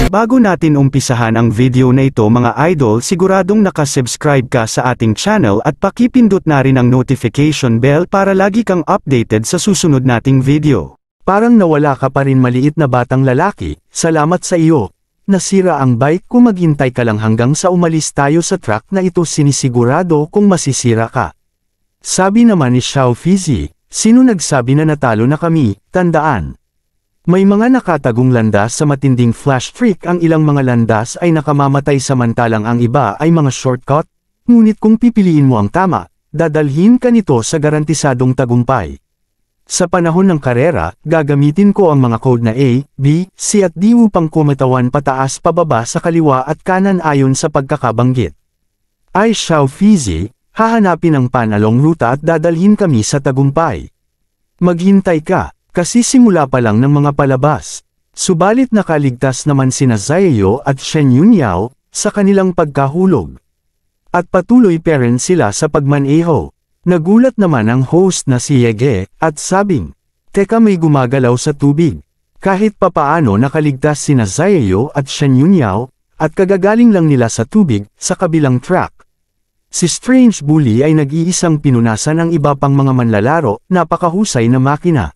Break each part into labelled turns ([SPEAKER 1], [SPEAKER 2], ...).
[SPEAKER 1] Bago natin umpisahan ang video na ito mga idol, siguradong nakasubscribe ka sa ating channel at pakipindot na rin ang notification bell para lagi kang updated sa susunod nating video. Parang nawala ka pa rin maliit na batang lalaki, salamat sa iyo. Nasira ang bike ko, maghintay ka lang hanggang sa umalis tayo sa track na ito, sinisigurado kung masisira ka. Sabi naman ni Xiao Fizi, sino nagsabi na natalo na kami, tandaan. May mga nakatagong landas sa matinding flash trick, ang ilang mga landas ay nakamamatay samantalang ang iba ay mga shortcut, ngunit kung pipiliin mo ang tama, dadalhin ka nito sa garantisadong tagumpay. Sa panahon ng karera, gagamitin ko ang mga code na A, B, C at D upang kumatawan pataas pababa sa kaliwa at kanan ayon sa pagkakabanggit. Ay Xiao Fizi, hahanapin ang panalong ruta at dadalhin kami sa tagumpay. Maghintay ka. Kasi simula pa lang ng mga palabas. Subalit nakaligtas naman sina Zaeyo at Shen Yunyao sa kanilang pagkahulog. At patuloy pa rin sila sa pagmaneho. Nagulat naman ang host na si Yege at sabing, "Teka, may gumagalaw sa tubig." Kahit papaano nakaligtas sina Zaeyo at Shen Yunyao at kagagaling lang nila sa tubig sa kabilang track. Si Strange Bully ay nag-iisang pinunasan ng iba pang mga manlalaro, napakahusay na makina.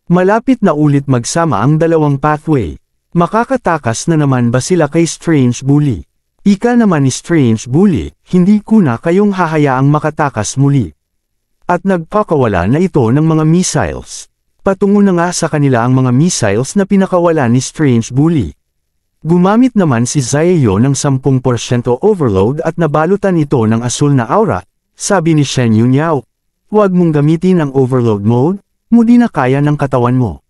[SPEAKER 1] Malapit na ulit magsama ang dalawang pathway. Makakatakas na naman ba sila kay Strange Bully? Ika naman ni Strange Bully, hindi ko na kayong hahayaang makatakas muli. At nagpakawala na ito ng mga missiles. Patungo na nga sa kanila ang mga missiles na pinakawala ni Strange Bully. Gumamit naman si Zaeyo ng 10% overload at nabalutan ito ng asul na aura. Sabi ni Shen Yunyao, "Huwag mong gamitin ang overload mode. Hindi na kaya ng katawan mo."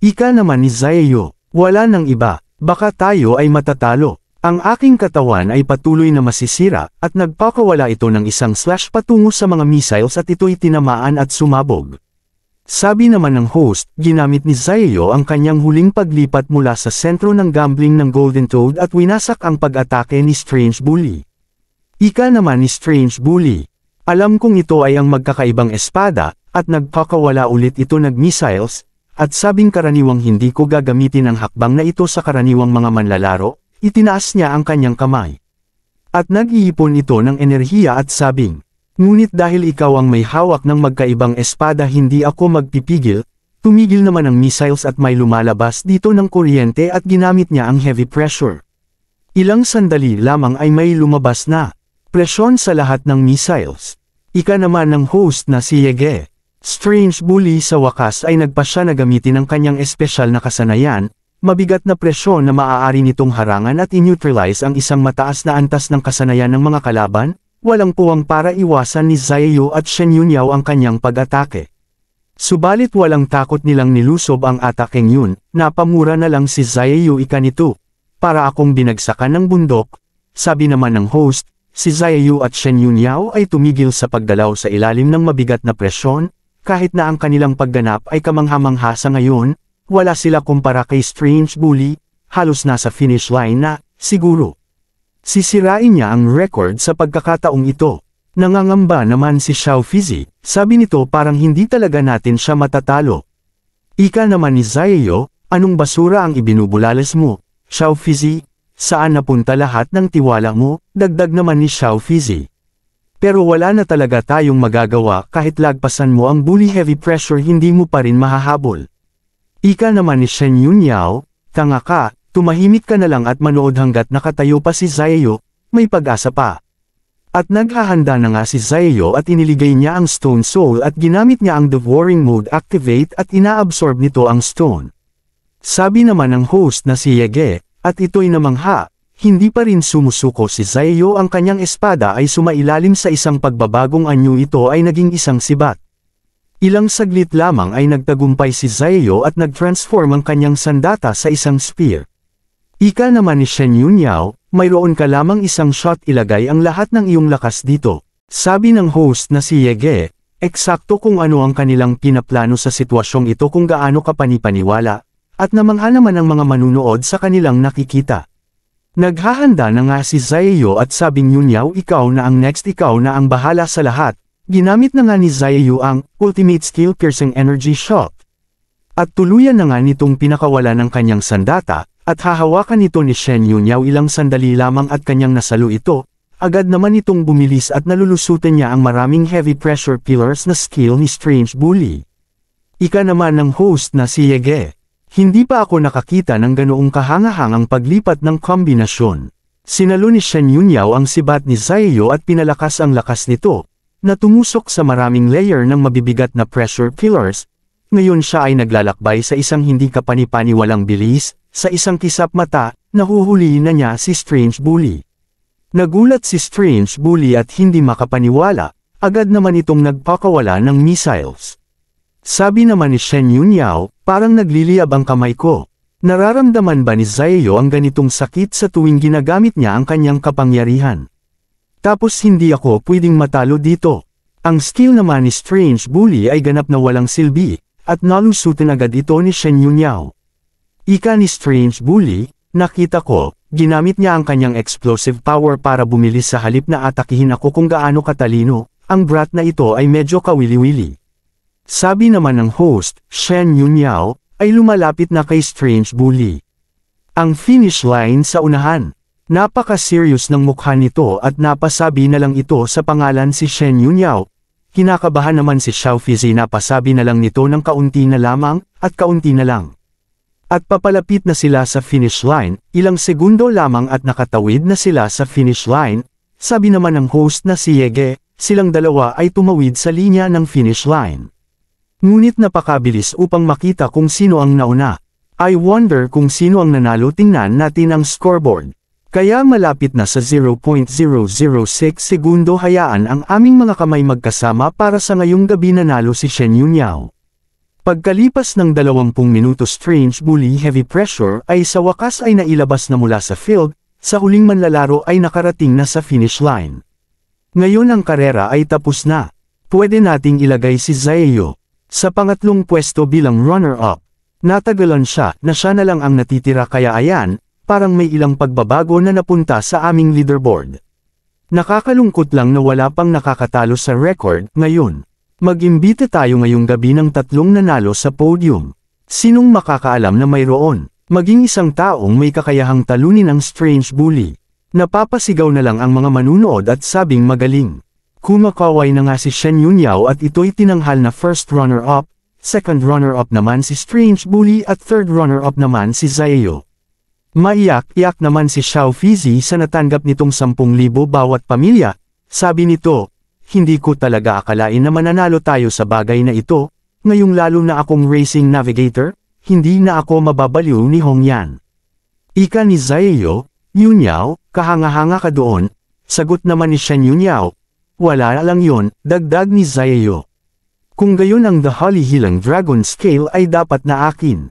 [SPEAKER 1] Ika naman ni Zaeyo, "Wala nang iba, baka tayo ay matatalo. Ang aking katawan ay patuloy na masisira," at nagpakawala ito ng isang slash patungo sa mga missiles at ito'y tinamaan at sumabog. Sabi naman ng host, ginamit ni Zaeyo ang kanyang huling paglipat mula sa sentro ng gambling ng Golden Toad at winasak ang pag-atake ni Strange Bully. Ika naman ni Strange Bully, "Alam kong ito ay ang magkakaibang espada," at nagpakawala ulit ito nag-missiles, at sabing karaniwang hindi ko gagamitin ang hakbang na ito sa karaniwang mga manlalaro, itinaas niya ang kanyang kamay. At nag-iipon ito ng enerhiya at sabing, "Ngunit dahil ikaw ang may hawak ng magkaibang espada, hindi ako magpipigil." Tumigil naman ang missiles at may lumalabas dito ng kuryente at ginamit niya ang heavy pressure. Ilang sandali lamang ay may lumabas na presyon sa lahat ng missiles. Ika naman ng host na si Yege. Strange Bully sa wakas ay nagpasya na gamitin ang kanyang espesyal na kasanayan, mabigat na presyon na maaari nitong harangan at i-neutralize ang isang mataas na antas ng kasanayan ng mga kalaban, walang puwang para iwasan ni Zaeyo at Shen Yunyao ang kanyang pag-atake. Subalit walang takot nilang nilusob ang atakeng yun, napamura na lang si Zaeyo. "Ika nito, para akong binagsakan ng bundok." Sabi naman ng host, si Zaeyo at Shen Yunyao ay tumigil sa paggalaw sa ilalim ng mabigat na presyon. Kahit na ang kanilang pagganap ay kamangha-mangha sa ngayon, wala sila kumpara kay Strange Bully, halos nasa finish line na, siguro. Sisirain niya ang record sa pagkakataong ito. Nangangamba naman si Xiao Fizi, sabi nito parang hindi talaga natin siya matatalo. Ika naman ni Zaeyo, "Anong basura ang ibinubulalas mo, Xiao Fizi? Saan napunta lahat ng tiwala mo?" Dagdag naman ni Xiao Fizi. "Pero wala na talaga tayong magagawa, kahit lagpasan mo ang bully heavy pressure hindi mo pa rin mahahabol." Ika naman ni Shen Yunyao, "Tanga ka, tumahimik ka na lang at manood hanggat nakatayo pa si Zaeyo, may pag-asa pa." At naghahanda na nga si Zaeyo at iniligay niya ang Stone Soul at ginamit niya ang Devouring Mode activate at inaabsorb nito ang stone. Sabi naman ng host na si Yege, at ito'y namangha. Hindi pa rin sumusuko si Zaeyo, ang kanyang espada ay sumailalim sa isang pagbabagong anyo, ito ay naging isang sibat. Ilang saglit lamang ay nagtagumpay si Zaeyo at nag-transform ang kanyang sandata sa isang spear. Ika naman ni Shen Yunyao, "Mayroon ka lamang isang shot, ilagay ang lahat ng iyong lakas dito." Sabi ng host na si Yege, eksakto kung ano ang kanilang pinaplano sa sitwasyong ito kung gaano kapanipaniwala, at namangha naman ang mga manunood sa kanilang nakikita. Naghahanda na nga si Zaeyo at sabing, "Yunyao, ikaw na ang next, ikaw na ang bahala sa lahat." ginamit na nga ni Zayu ang Ultimate Skill Piercing Energy Shot. At tuluyan na nga nitong pinakawala ng kanyang sandata, at hahawakan ito ni Shen Yunyaw ilang sandali lamang at kanyang nasalo ito, agad naman itong bumilis at nalulusutan niya ang maraming heavy pressure pillars na skill ni Strange Bully. Ika naman ng host na si Yege. Hindi pa ako nakakita ng ganoong kahangahangang paglipat ng kombinasyon. Sinalo ni Shen Yunyaw ang sibat ni Zayu at pinalakas ang lakas nito, na tumusok sa maraming layer ng mabibigat na pressure pillars. Ngayon siya ay naglalakbay sa isang hindi kapani-paniwalang bilis, sa isang kisap mata, nahuhulihin na niya si Strange Bully. Nagulat si Strange Bully at hindi makapaniwala, agad naman itong nagpakawala ng missiles. Sabi naman ni Shen Yunyaw, parang nagliliyab ang kamay ko. Nararamdaman ba ni Zayu ang ganitong sakit sa tuwing ginagamit niya ang kanyang kapangyarihan? Tapos hindi ako pwedeng matalo dito. Ang skill naman ni Strange Bully ay ganap na walang silbi, at nalusutin agad ito ni Shen Yunyaw. Ika ni Strange Bully, nakita ko, ginamit niya ang kanyang explosive power para bumilis sa halip na atakihin ako kung gaano katalino, ang brat na ito ay medyo kawili-wili. Sabi naman ng host, Shen Yunyaw, ay lumalapit na kay Strange Bully. Ang finish line sa unahan. Napaka-serious ng mukha nito at napasabi na lang ito sa pangalan si Shen Yunyaw. Kinakabahan naman si Xiao Fizi na pasabi na lang nito ng kaunti na lamang, at kaunti na lang. At papalapit na sila sa finish line, ilang segundo lamang at nakatawid na sila sa finish line. Sabi naman ng host na si Yege, silang dalawa ay tumawid sa linya ng finish line. Ngunit napakabilis upang makita kung sino ang nauna. I wonder kung sino ang nanalo. Tingnan natin ang scoreboard. Kaya malapit na sa 0.006 segundo. Hayaan ang aming mga kamay magkasama para sa ngayong gabi nanalo si Shen Yunyaw. Pagkalipas ng 20 minuto Strange Bully heavy pressure ay sa wakas ay nailabas na mula sa field, sa huling manlalaro ay nakarating na sa finish line. Ngayon ang karera ay tapos na. Pwede nating ilagay si Zayu sa pangatlong pwesto bilang runner-up. Natagalan siya na siya na lang ang natitira kaya ayan, parang may ilang pagbabago na napunta sa aming leaderboard. Nakakalungkot lang na wala pang nakakatalo sa record ngayon. Mag-imbita tayo ngayong gabi ng 3 nanalo sa podium. Sinong makakaalam na mayroon? Maging isang taong may kakayahang talunin ang Strange Bully. Napapasigaw na lang ang mga manunood at sabing magaling. Kumakaway na nga si Shen Yunyaw at ito'y tinanghal na first runner-up, second runner-up naman si Strange Bully at third runner-up naman si Zayu. Maiyak-iyak naman si Xiao Fizi sa natanggap nitong 10,000 bawat pamilya. Sabi nito, hindi ko talaga akalain na mananalo tayo sa bagay na ito, ngayong lalo na akong racing navigator, hindi na ako mababaliw ni Hongyan. Ika ni Zayu, Yunyaw, kahanga-hanga ka doon, sagot naman ni Shen Yunyaw, wala lang yon, dagdag ni Zayu. Kung gayon ang The Holy Hilang Dragon Scale ay dapat na akin.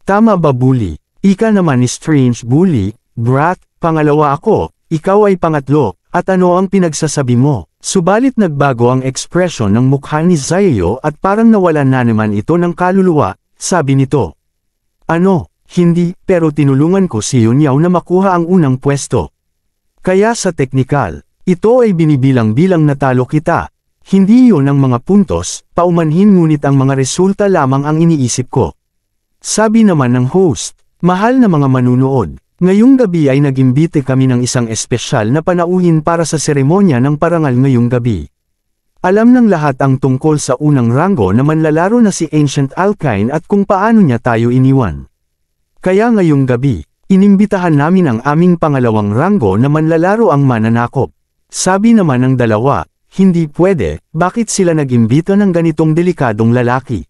[SPEAKER 1] Tama ba Bully? Ika naman ni Strange Bully, brat, pangalawa ako, ikaw ay pangatlo, at ano ang pinagsasabi mo? Subalit nagbago ang ekspresyon ng mukha ni Zayu at parang nawalan na naman ito ng kaluluwa, sabi nito. Ano, hindi, pero tinulungan ko si Yunyaw na makuha ang unang pwesto. Kaya sa teknikal, ito ay binibilang-bilang natalo kita. Hindi yon ang mga puntos, paumanhin ngunit ang mga resulta lamang ang iniisip ko. Sabi naman ng host, mahal na mga manunood. Ngayong gabi ay nag-imbite kami ng isang espesyal na panauhin para sa seremonya ng parangal ngayong gabi. Alam ng lahat ang tungkol sa unang ranggo na manlalaro na si Ancient Alkine at kung paano niya tayo iniwan. Kaya ngayong gabi, inimbitahan namin ang aming pangalawang ranggo na manlalaro ang mananakop. Sabi naman ng dalawa, hindi pwede, bakit sila nag-imbita ng ganitong delikadong lalaki?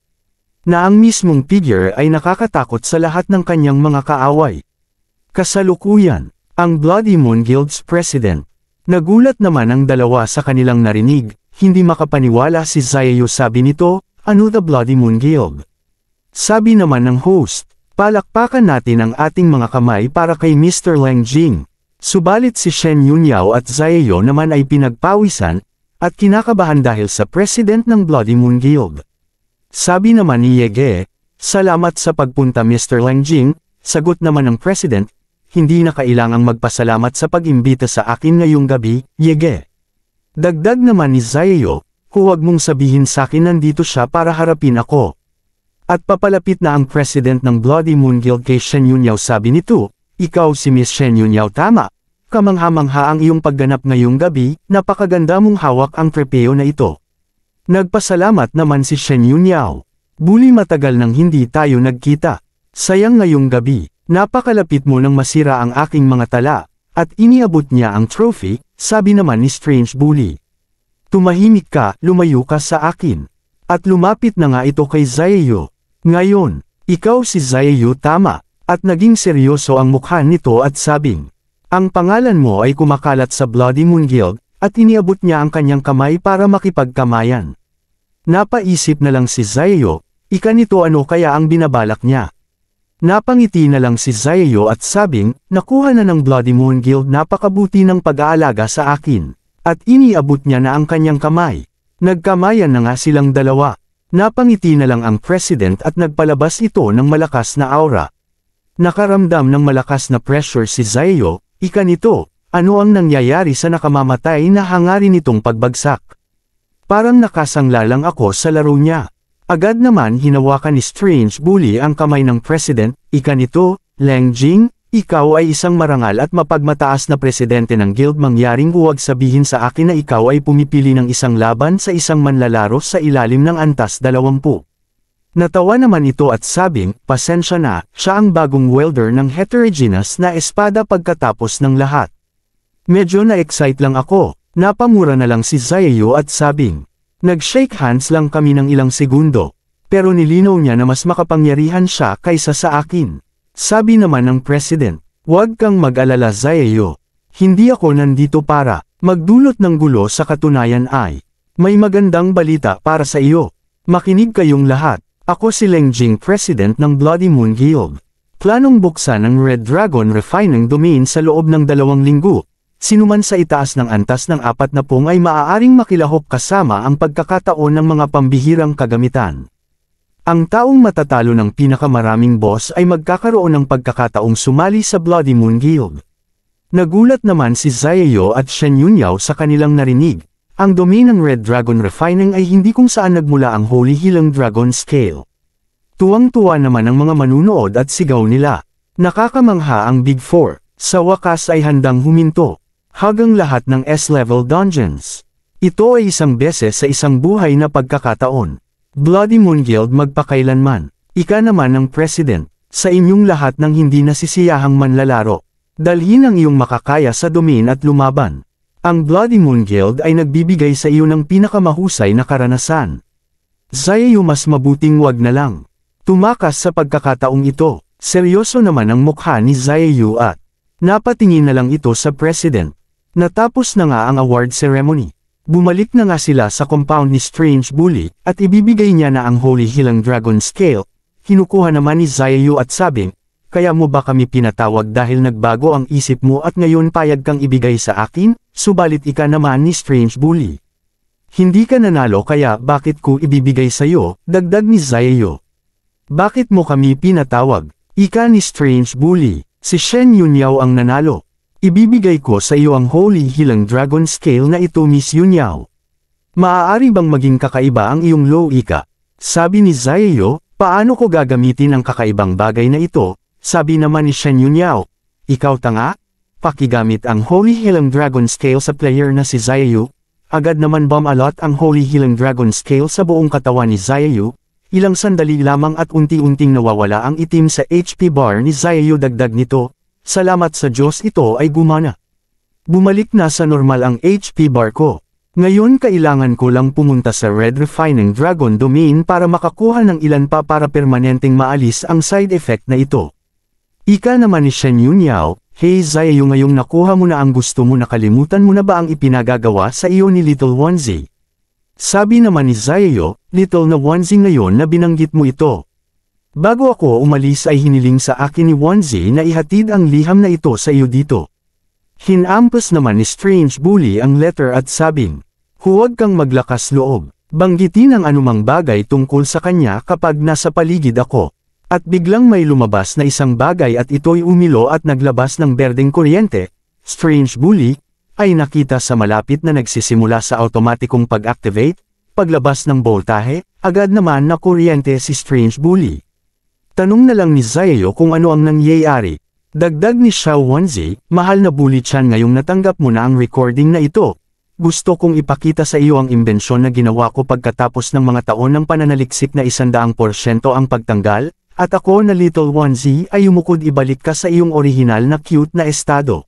[SPEAKER 1] Na ang mismong figure ay nakakatakot sa lahat ng kanyang mga kaaway. Kasalukuyan, ang Bloody Moon Guild's president. Nagulat naman ang dalawa sa kanilang narinig, hindi makapaniwala si Zayu sabi nito, ano the Bloody Moon Guild? Sabi naman ng host, palakpakan natin ang ating mga kamay para kay Mr. Leng Jing. Subalit si Shen Yunyaw at Zayu naman ay pinagpawisan, at kinakabahan dahil sa president ng Bloody Moon Guild. Sabi naman ni Yege, salamat sa pagpunta Mr. Leng Jing, sagot naman ng president, hindi na kailangang magpasalamat sa pag-imbita sa akin ngayong gabi, Yege. Dagdag naman ni Zayu, huwag mong sabihin sakin nandito siya para harapin ako. At papalapit na ang president ng Bloody Moon Guild kay Shen Yunyaw, sabi nito, ikaw si Miss Shen Yunyaw, tama? Kamangha-mangha ang iyong pagganap ngayong gabi, napakaganda mong hawak ang trepeo na ito. Nagpasalamat naman si Shen Yunyaw. Bully, matagal nang hindi tayo nagkita. Sayang ngayong gabi, napakalapit mo nang masira ang aking mga tala, at iniabot niya ang trophy, sabi naman ni Strange Bully. Tumahimik ka, lumayo ka sa akin. At lumapit na nga ito kay Zaeyo. Ngayon, ikaw si Zaeyo, tama? At naging seryoso ang mukha nito at sabing, ang pangalan mo ay kumakalat sa Bloody Moon Guild, at iniabot niya ang kanyang kamay para makipagkamayan. Napaisip na lang si Zaeyo, ikanito ano kaya ang binabalak niya. Napangiti na lang si Zaeyo at sabing, nakuha na ng Bloody Moon Guild, napakabuti ng pag-aalaga sa akin. At iniabot niya na ang kanyang kamay. Nagkamayan na nga silang dalawa. Napangiti na lang ang president at nagpalabas ito ng malakas na aura. Nakaramdam ng malakas na pressure si Zaeyo, ikanito, ano ang nangyayari sa nakamamatay na hangarin nitong pagbagsak? Parang nakasangla lang ako sa laro niya. Agad naman hinawakan ni Strange Bully ang kamay ng president, ikanito, Leng Jing, ikaw ay isang marangal at mapagmataas na presidente ng guild, mangyaring huwag sabihin sa akin na ikaw ay pumipili ng isang laban sa isang manlalaro sa ilalim ng antas 20. Natawa naman ito at sabing, pasensya na, siya ang bagong welder ng heterogeneous na espada pagkatapos ng lahat. Medyo na-excite lang ako, napamura na lang si Zaeyo at sabing, nag-shake hands lang kami ng ilang segundo, pero nilinaw niya na mas makapangyarihan siya kaysa sa akin. Sabi naman ng president, huwag kang mag-alala Zaeyo, hindi ako nandito para magdulot ng gulo, sa katunayan ay, may magandang balita para sa iyo. Makinig kayong lahat. Ako si Leng Jing, president ng Bloody Moon Guild. Planong buksan ang Red Dragon Refining Domain sa loob ng 2 linggo. Sinuman sa itaas ng antas ng 40 ay maaaring makilahok kasama ang pagkakataon ng mga pambihirang kagamitan. Ang taong matatalo ng pinakamaraming boss ay magkakaroon ng pagkakataong sumali sa Bloody Moon Guild. Nagulat naman si Zaeyo at Shen Yunyaw sa kanilang narinig. Ang domain ng Red Dragon Refining ay hindi kung saan nagmula ang Holy Hilang Dragon Scale. Tuwang-tuwa naman ang mga manunood at sigaw nila. Nakakamangha ang Big Four, sa wakas ay handang huminto. Hagang lahat ng S-level dungeons. Ito ay isang beses sa isang buhay na pagkakataon. Bloody Moon Guild magpakailanman. Ika naman ng president, sa inyong lahat ng hindi nasisiyahang manlalaro. Dalhin ang iyong makakaya sa domain at lumaban. Ang Bloody Moon Guild ay nagbibigay sa iyo ng pinakamahusay na karanasan. Zaeyo, mas mabuting wag na lang. Tumakas sa pagkakataong ito. Seryoso naman ang mukha ni Zaeyo at napatingin na lang ito sa president. Natapos na nga ang award ceremony. Bumalik na nga sila sa compound ni Strange Bully at ibibigay niya na ang Holy Hilang Dragon Scale. Kinukuha naman ni Zaeyo at sabing, kaya mo ba kami pinatawag dahil nagbago ang isip mo at ngayon payag kang ibigay sa akin? Subalit ika naman ni Strange Bully. Hindi ka nanalo kaya bakit ko ibibigay sa'yo, dagdag ni Zaeyo. Bakit mo kami pinatawag? Ika ni Strange Bully, si Shen Yunyaw ang nanalo. Ibibigay ko sa iyo ang Holy Hilang Dragon Scale na ito, Miss Yunyaw. Maaari bang maging kakaiba ang iyong law, ika? Sabi ni Zaeyo, paano ko gagamitin ang kakaibang bagay na ito? Sabi naman ni Shen Yunyaw, ikaw tanga? Pakigamit ang Holy Hilang Dragon Scale sa player na si Zaeyo. Agad naman bumalot ang Holy Hilang Dragon Scale sa buong katawan ni Zaeyo. Ilang sandali lamang at unti-unting nawawala ang itim sa HP bar ni Zaeyo. Dagdag nito, salamat sa Diyos ito ay gumana. Bumalik na sa normal ang HP bar ko. Ngayon kailangan ko lang pumunta sa Red Refining Dragon Domain para makakuha ng ilan pa para permanenteng maalis ang side effect na ito. Ika naman ni Shen Yunyaw, hey Zaeyo, ngayong nakuha mo na ang gusto mo, nakalimutan mo na ba ang ipinagagawa sa iyo ni Little Onesie? Sabi naman ni Zaeyo, Little na Onesie, ngayon na binanggit mo ito. Bago ako umalis ay hiniling sa akin ni Onesie na ihatid ang liham na ito sa iyo dito. Hinampas naman ni Strange Bully ang letter at sabing, huwag kang maglakas loob, banggitin ang anumang bagay tungkol sa kanya kapag nasa paligid ako. At biglang may lumabas na isang bagay at ito'y umilo at naglabas ng berdeng kuryente. Strange Bully ay nakita sa malapit na nagsisimula sa automatikong pag-activate. paglabas ng boltahe, agad naman na kuryente si Strange Bully. Tanong na lang ni Zayo kung ano ang nangyayari. Dagdag ni Xiao Wenzi, mahal na Bully Chan ngayong natanggap mo na ang recording na ito. Gusto kong ipakita sa iyo ang imbensyon na ginawa ko pagkatapos ng mga taon ng pananaliksik na 100% ang pagtanggal, at ako na Little Wenzi ay umukod ibalik ka sa iyong orihinal na cute na estado.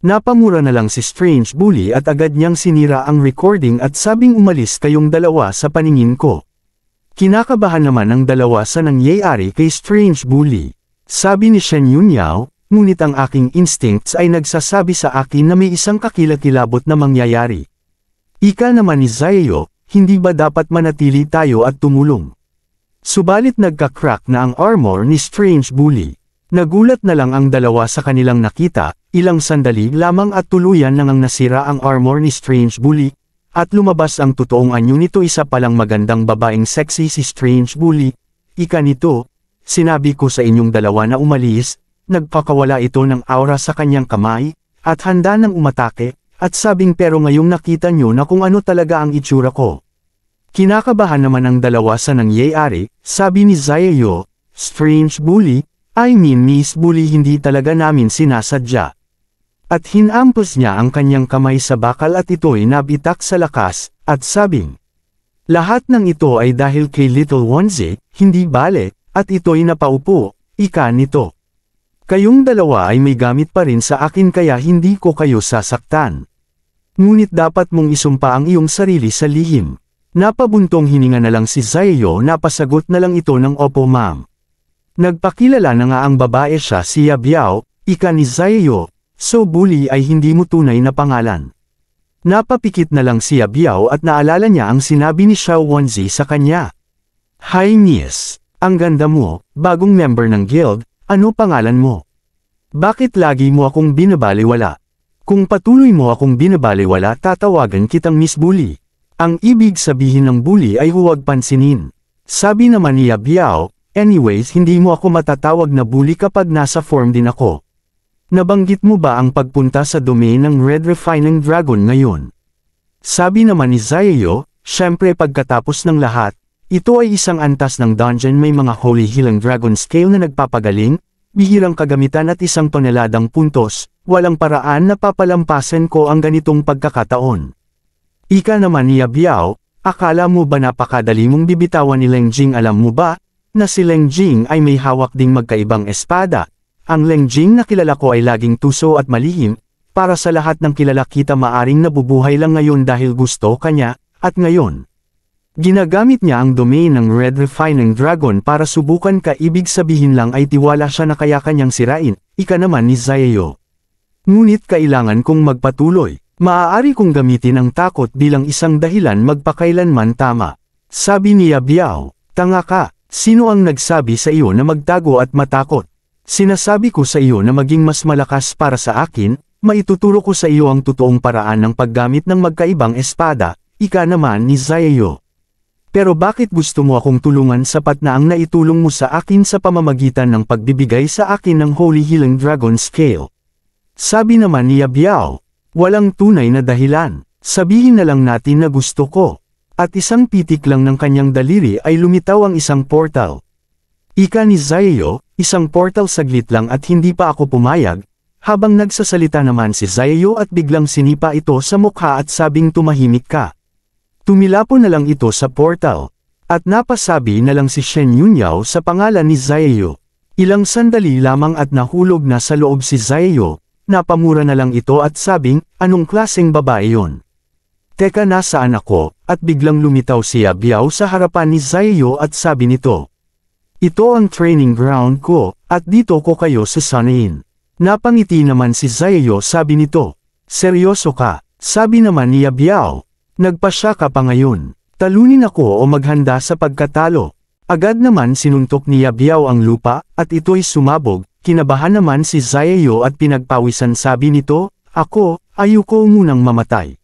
[SPEAKER 1] Napamura na lang si Strange Bully at agad niyang sinira ang recording at sabing umalis kayong dalawa sa paningin ko. Kinakabahan naman ang dalawa sa nangyayari kay Strange Bully. Sabi ni Shen Yunyao, ngunit ang aking instincts ay nagsasabi sa akin na may isang kakilakilabot na mangyayari. Ika naman ni Zayo, hindi ba dapat manatili tayo at tumulong? Subalit nagka-crack na ang armor ni Strange Bully. Nagulat na lang ang dalawa sa kanilang nakita, ilang sandali lamang at tuluyan nang nasira ang armor ni Strange Bully, at lumabas ang totoong anyo nito. Isa palang magandang babaeng sexy si Strange Bully. Ika nito, sinabi ko sa inyong dalawa na umalis, nagpakawala ito ng aura sa kanyang kamay, at handa nang umatake, at sabing pero ngayong nakita nyo na kung ano talaga ang itsura ko. Kinakabahan naman ang dalawa sa nangyayari, sabi ni Zayo, Strange Bully, I mean Miss Bully, hindi talaga namin sinasadya. At hinampos niya ang kanyang kamay sa bakal at ito'y nabitak sa lakas, at sabing, lahat ng ito ay dahil kay Little Wenzi, hindi bale, at ito'y napaupo, ika nito. Kayong dalawa ay may gamit pa rin sa akin kaya hindi ko kayo sasaktan. Ngunit dapat mong isumpa ang iyong sarili sa lihim. Napabuntong hininga na lang si Zayo, napasagot na lang ito ng opo ma'am. Nagpakilala na nga ang babae, siya si Yabiao, ika ni Zayo, so Bully ay hindi mo tunay na pangalan. Napapikit na lang si Yabiao at naalala niya ang sinabi ni Xiao Wenzi sa kanya. Hi Niece, ang ganda mo, bagong member ng guild, ano pangalan mo? Bakit lagi mo akong binabaliwala? Kung patuloy mo akong binabaliwala tatawagan kitang Miss Bully. Ang ibig sabihin ng bully ay huwag pansinin. Sabi naman ni Yabiao, anyways hindi mo ako matatawag na bully kapag nasa form din ako. Nabanggit mo ba ang pagpunta sa domain ng Red Refining Dragon ngayon? Sabi naman ni Zayo, syempre pagkatapos ng lahat, ito ay isang antas ng dungeon, may mga Holy Healing Dragon scale na nagpapagaling, bihirang kagamitan at isang toneladang puntos, walang paraan na papalampasin ko ang ganitong pagkakataon. Ika naman ni Yabiao, akala mo ba napakadali mong bibitawan ni Leng Jing? Alam mo ba, na si Leng Jing ay may hawak ding magkaibang espada? Ang Leng Jing na kilala ko ay laging tuso at malihim, para sa lahat ng kilala kita maaring nabubuhay lang ngayon dahil gusto kanya, at ngayon. Ginagamit niya ang domain ng Red Refining Dragon para subukan ka, ibig sabihin lang ay tiwala siya na kaya kanyang sirain, ika naman ni Zayo. Ngunit kailangan kong magpatuloy. Maaari kong gamitin ang takot bilang isang dahilan magpakailanman tama. Sabi ni Yabiao, tanga ka, sino ang nagsabi sa iyo na magtago at matakot? Sinasabi ko sa iyo na maging mas malakas para sa akin, maituturo ko sa iyo ang totoong paraan ng paggamit ng magkaibang espada, ika naman ni Zayo. Pero bakit gusto mo akong tulungan sapat na ang naitulong mo sa akin sa pamamagitan ng pagbibigay sa akin ng Holy Healing Dragon Scale? Sabi naman ni Yabiao, walang tunay na dahilan, sabihin na lang natin na gusto ko. At isang pitik lang ng kanyang daliri ay lumitaw ang isang portal. Ika ni Zayo, isang portal saglit lang at hindi pa ako pumayag, habang nagsasalita naman si Zayo at biglang sinipa ito sa mukha at sabing tumahimik ka. Tumilapo na lang ito sa portal. At napasabi na lang si Shen Yunyao sa pangalan ni Zayo. Ilang sandali lamang at nahulog na sa loob si Zayo. Napamura na lang ito at sabing, anong klaseng babae yon? Teka, nasaan ako? At biglang lumitaw si Yabiao sa harapan ni Zayo at sabi nito, ito ang training ground ko, at dito ko kayo sasanayin. Napangiti naman si Zayo, sabi nito, seryoso ka? Sabi naman ni Yabiao, nagpasya ka pa ngayon. Talunin ako o maghanda sa pagkatalo. Agad naman sinuntok ni Yabiao ang lupa, at ito'y sumabog. Kinabahan naman si Zayo at pinagpawisan, sabi nito, ako, ayoko munang mamatay.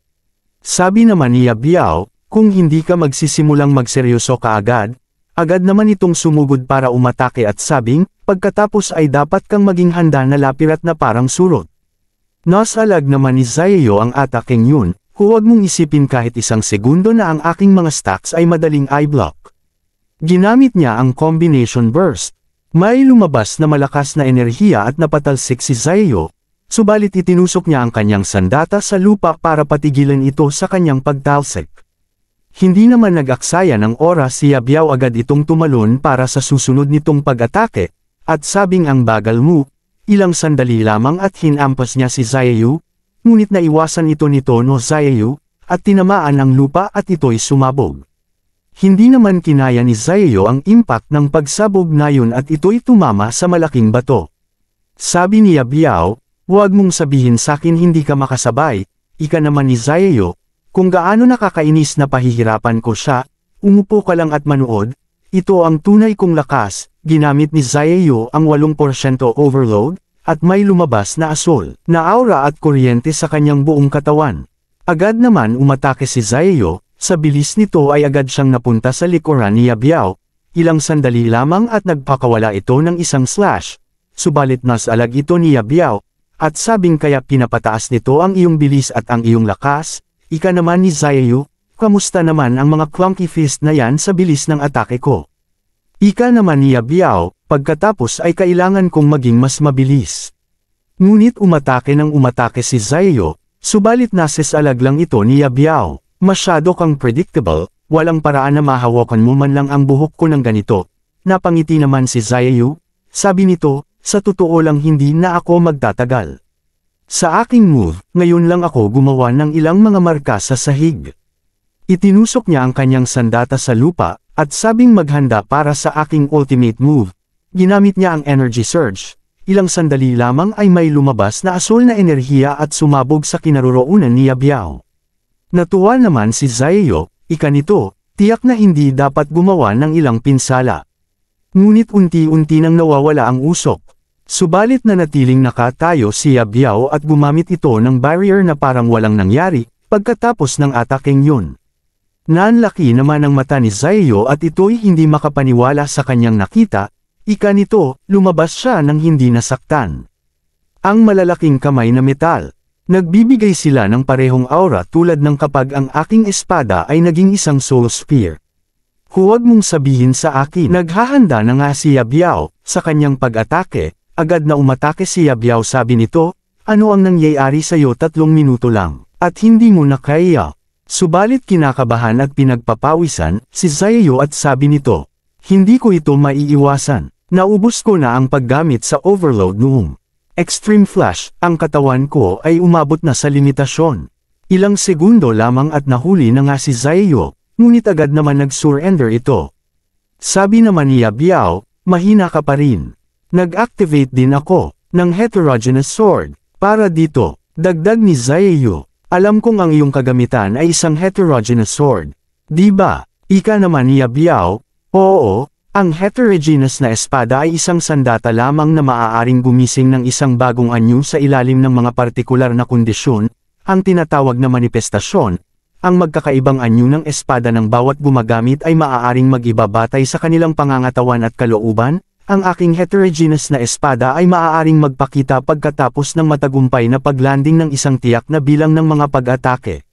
[SPEAKER 1] Sabi naman ni Yabiao, kung hindi ka magsisimulang magseryoso kaagad, agad naman itong sumugod para umatake at sabing, pagkatapos ay dapat kang maging handa na lapirat na parang surot. Nasalag naman ni Zayo ang ataking yun, Huwag mong isipin kahit isang segundo na ang aking mga stacks ay madaling i-block. Ginamit niya ang combination burst. May lumabas na malakas na enerhiya at napatalsik si Zayo, subalit itinusok niya ang kanyang sandata sa lupa para patigilan ito sa kanyang pagtalsik. Hindi naman nag-aksaya ng oras si Yabiao, agad itong tumalon para sa susunod nitong pag-atake, at sabing ang bagal mo, ilang sandali lamang at hinampas niya si Zayo. Ngunit naiwasan ito nito no Zayo, at tinamaan ang lupa at ito'y sumabog. Hindi naman kinaya ni Zayo ang impact ng pagsabog na yun at ito'y tumama sa malaking bato. Sabi ni Yabiao, huwag mong sabihin sakin hindi ka makasabay, ika naman ni Zayo, kung gaano nakakainis na pahihirapan ko siya, umupo ka lang at manood, ito ang tunay kong lakas. Ginamit ni Zayo ang 8% overload, at may lumabas na asol, na aura at kuryente sa kanyang buong katawan. Agad naman umatake si Zayo, sa bilis nito ay agad siyang napunta sa likuran ni Yabiao, ilang sandali lamang at nagpakawala ito ng isang slash, subalit nasalag ito ni Yabiao, at sabing kaya pinapataas nito ang iyong bilis at ang iyong lakas, ika naman ni Zayo, kamusta naman ang mga clunky fist na yan sa bilis ng atake ko? Ika naman ni Yabiao, pagkatapos ay kailangan kong maging mas mabilis. Ngunit umatake si Zayo, subalit nasesalag lang ito ni Yabiao. Masyado kang predictable, walang paraan na mahawakan mo man lang ang buhok ko ng ganito. Napangiti naman si Zayo, sabi nito, sa totoo lang hindi na ako magtatagal. Sa aking move, ngayon lang ako gumawa ng ilang mga marka sa sahig. Itinusok niya ang kanyang sandata sa lupa, at sabing maghanda para sa aking ultimate move. Ginamit niya ang energy surge. Ilang sandali lamang ay may lumabas na asol na enerhiya at sumabog sa kinaroroonan ni Yabiao. Natuwa naman si Zayo, ika nito, tiyak na hindi dapat gumawa ng ilang pinsala. Ngunit unti-unti nang nawawala ang usok. Subalit nanatiling nakatayo si Yabiao at gumamit ito ng barrier na parang walang nangyari, pagkatapos ng atakeng yun. Nanlaki naman ang mata ni Zayo at ito'y hindi makapaniwala sa kanyang nakita, ika nito, lumabas siya nang hindi nasaktan. Ang malalaking kamay na metal. Nagbibigay sila ng parehong aura tulad ng kapag ang aking espada ay naging isang soul spear. Huwag mong sabihin sa akin. Naghahanda na nga si Yabiao, sa kanyang pag-atake, agad na umatake si Yabiao, sabi nito, ano ang nangyayari sa'yo 3 minuto lang, at hindi mo na kaya. Subalit kinakabahan at pinagpapawisan, si Zayo at sabi nito, hindi ko ito maiiwasan, naubos ko na ang paggamit sa overload noong extreme flash, ang katawan ko ay umabot na sa limitasyon. Ilang segundo lamang at nahuli na nga si Zayo, ngunit agad naman nag-surrender ito. Sabi naman ni Yabiao, mahina ka pa rin. Nag-activate din ako, ng heterogeneous sword, para dito, dagdag ni Zayo. Alam kong ang iyong kagamitan ay isang heterogeneous sword. Di ba? Ika naman ni Yabiao, oo, ang heterogeneous na espada ay isang sandata lamang na maaaring gumising ng isang bagong anyo sa ilalim ng mga partikular na kondisyon, ang tinatawag na manifestasyon. Ang magkakaibang anyo ng espada ng bawat gumagamit ay maaaring mag-iba batay sa kanilang pangangatawan at kalooban. Ang aking heterogeneous na espada ay maaaring magpakita pagkatapos ng matagumpay na paglanding ng isang tiyak na bilang ng mga pag-atake.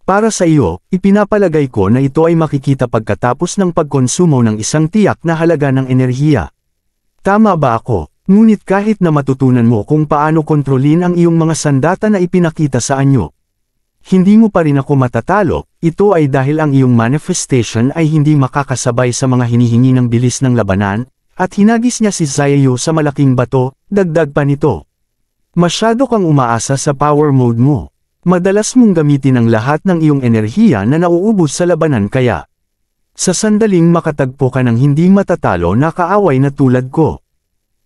[SPEAKER 1] Para sa iyo, ipinapalagay ko na ito ay makikita pagkatapos ng pagkonsumo ng isang tiyak na halaga ng enerhiya. Tama ba ako? Ngunit kahit na matutunan mo kung paano kontrolin ang iyong mga sandata na ipinakita sa anyo, hindi mo pa rin ako matatalo. Ito ay dahil ang iyong manifestation ay hindi makakasabay sa mga hinihingi ng bilis ng labanan. At hinagis niya si Zayo sa malaking bato, dagdag pa nito. Masyado kang umaasa sa power mode mo. Madalas mong gamitin ang lahat ng iyong enerhiya na nauubos sa labanan kaya. Sa sandaling makatagpo ka ng hindi matatalo na kaaway na tulad ko.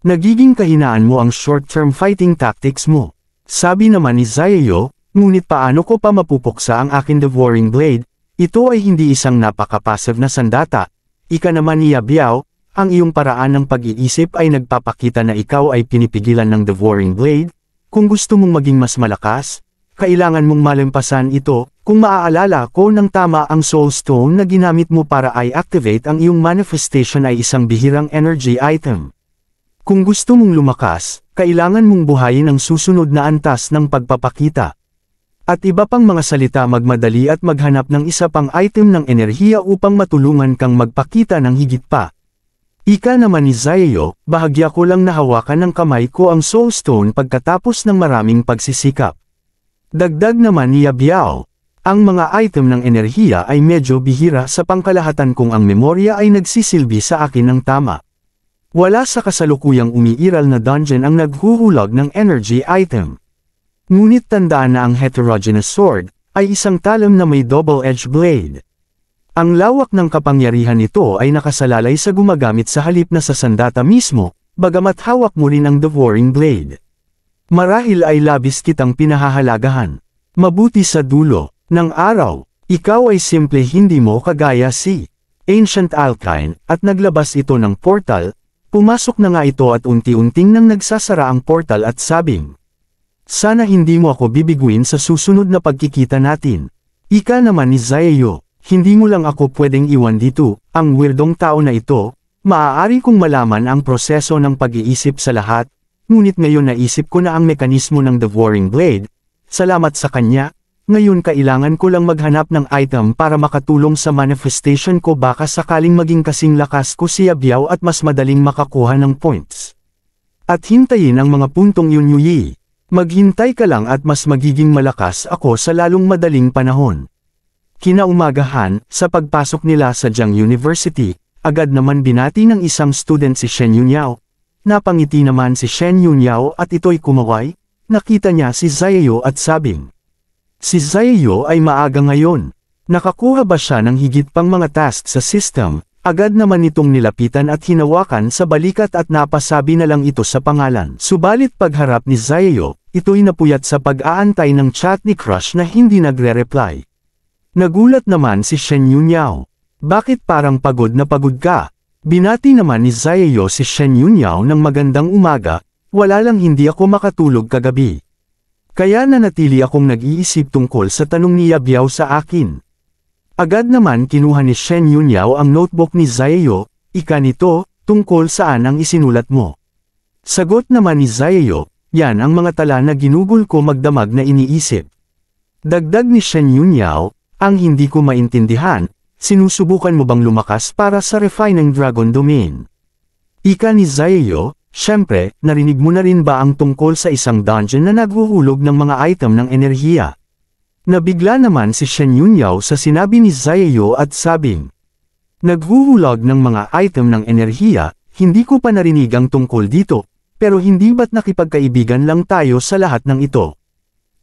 [SPEAKER 1] Nagiging kahinaan mo ang short-term fighting tactics mo. Sabi naman ni Zayo, ngunit paano ko pa mapupuksa ang aking devouring blade? Ito ay hindi isang napaka-passive na sandata. Ika naman ni Yabiao, ang iyong paraan ng pag-iisip ay nagpapakita na ikaw ay pinipigilan ng devouring blade. Kung gusto mong maging mas malakas, kailangan mong malampasan ito. Kung maaalala ko ng tama, ang soul stone na ginamit mo para i-activate ang iyong manifestation ay isang bihirang energy item. Kung gusto mong lumakas, kailangan mong buhayin ang susunod na antas ng pagpapakita. At iba pang mga salita magmadali at maghanap ng isa pang item ng enerhiya upang matulungan kang magpakita ng higit pa. Ika naman ni Zayo, bahagya ko lang nahawakan ng kamay ko ang Soul Stone pagkatapos ng maraming pagsisikap. Dagdag naman ni Yabiao, ang mga item ng enerhiya ay medyo bihira sa pangkalahatan kung ang memorya ay nagsisilbi sa akin ng tama. Wala sa kasalukuyang umiiral na dungeon ang naghuhulag ng energy item. Ngunit tandaan na ang Heterogeneous Sword ay isang talam na may double-edged blade. Ang lawak ng kapangyarihan nito ay nakasalalay sa gumagamit sa halip na sa sandata mismo, bagamat hawak mo rin ang Devouring Blade. Marahil ay labis kitang pinahahalagahan. Mabuti sa dulo ng araw, ikaw ay simple hindi mo kagaya si Ancient Alkine at naglabas ito ng portal, pumasok na nga ito at unti-unting nang nagsasara ang portal at sabing, sana hindi mo ako bibiguin sa susunod na pagkikita natin. Ika naman ni Zayo, hindi mo lang ako pwedeng iwan dito, ang weirdong tao na ito, maaari kong malaman ang proseso ng pag-iisip sa lahat, ngunit ngayon naisip ko na ang mekanismo ng Devouring Blade, salamat sa kanya, ngayon kailangan ko lang maghanap ng item para makatulong sa manifestation ko baka sakaling maging kasing lakas ko si Yabiao at mas madaling makakuha ng points. At hintayin ang mga puntong yun Yuyi. Maghintay ka lang at mas magiging malakas ako sa lalong madaling panahon. Kinaumagahan, sa pagpasok nila sa Jiang University, agad naman binati ng isang student si Shen Yunyao. Napangiti naman si Shen Yunyao at ito'y kumaway, nakita niya si Zayo at sabing, si Zayo ay maaga ngayon. Nakakuha ba siya ng higit pang mga tasks sa system? Agad naman itong nilapitan at hinawakan sa balikat at napasabi na lang ito sa pangalan. Subalit pagharap ni Zayo, ito'y napuyat sa pag-aantay ng chat ni Crush na hindi nagre-reply. Nagulat naman si Shen Yunyao. Bakit parang pagod na pagod ka? Binati naman ni Zayo si Shen Yunyao ng magandang umaga, wala lang hindi ako makatulog kagabi. Kaya nanatili akong nag-iisip tungkol sa tanong ni Yabiao sa akin. Agad naman kinuha ni Shen Yunyao ang notebook ni Zayo, ika nito, tungkol saan ang isinulat mo. Sagot naman ni Zayo, yan ang mga tala na ginugol ko magdamag na iniisip. Dagdag ni Shen Yunyao, ang hindi ko maintindihan, sinusubukan mo bang lumakas para sa Refining Dragon Domain? Ika ni Zayo, syempre, narinig mo na rin ba ang tungkol sa isang dungeon na naghuhulog ng mga item ng enerhiya? Nabigla naman si Shen Yunyao sa sinabi ni Zayo at sabing, naghuhulag ng mga item ng enerhiya, hindi ko pa narinig ang tungkol dito, pero hindi ba't nakipagkaibigan lang tayo sa lahat ng ito?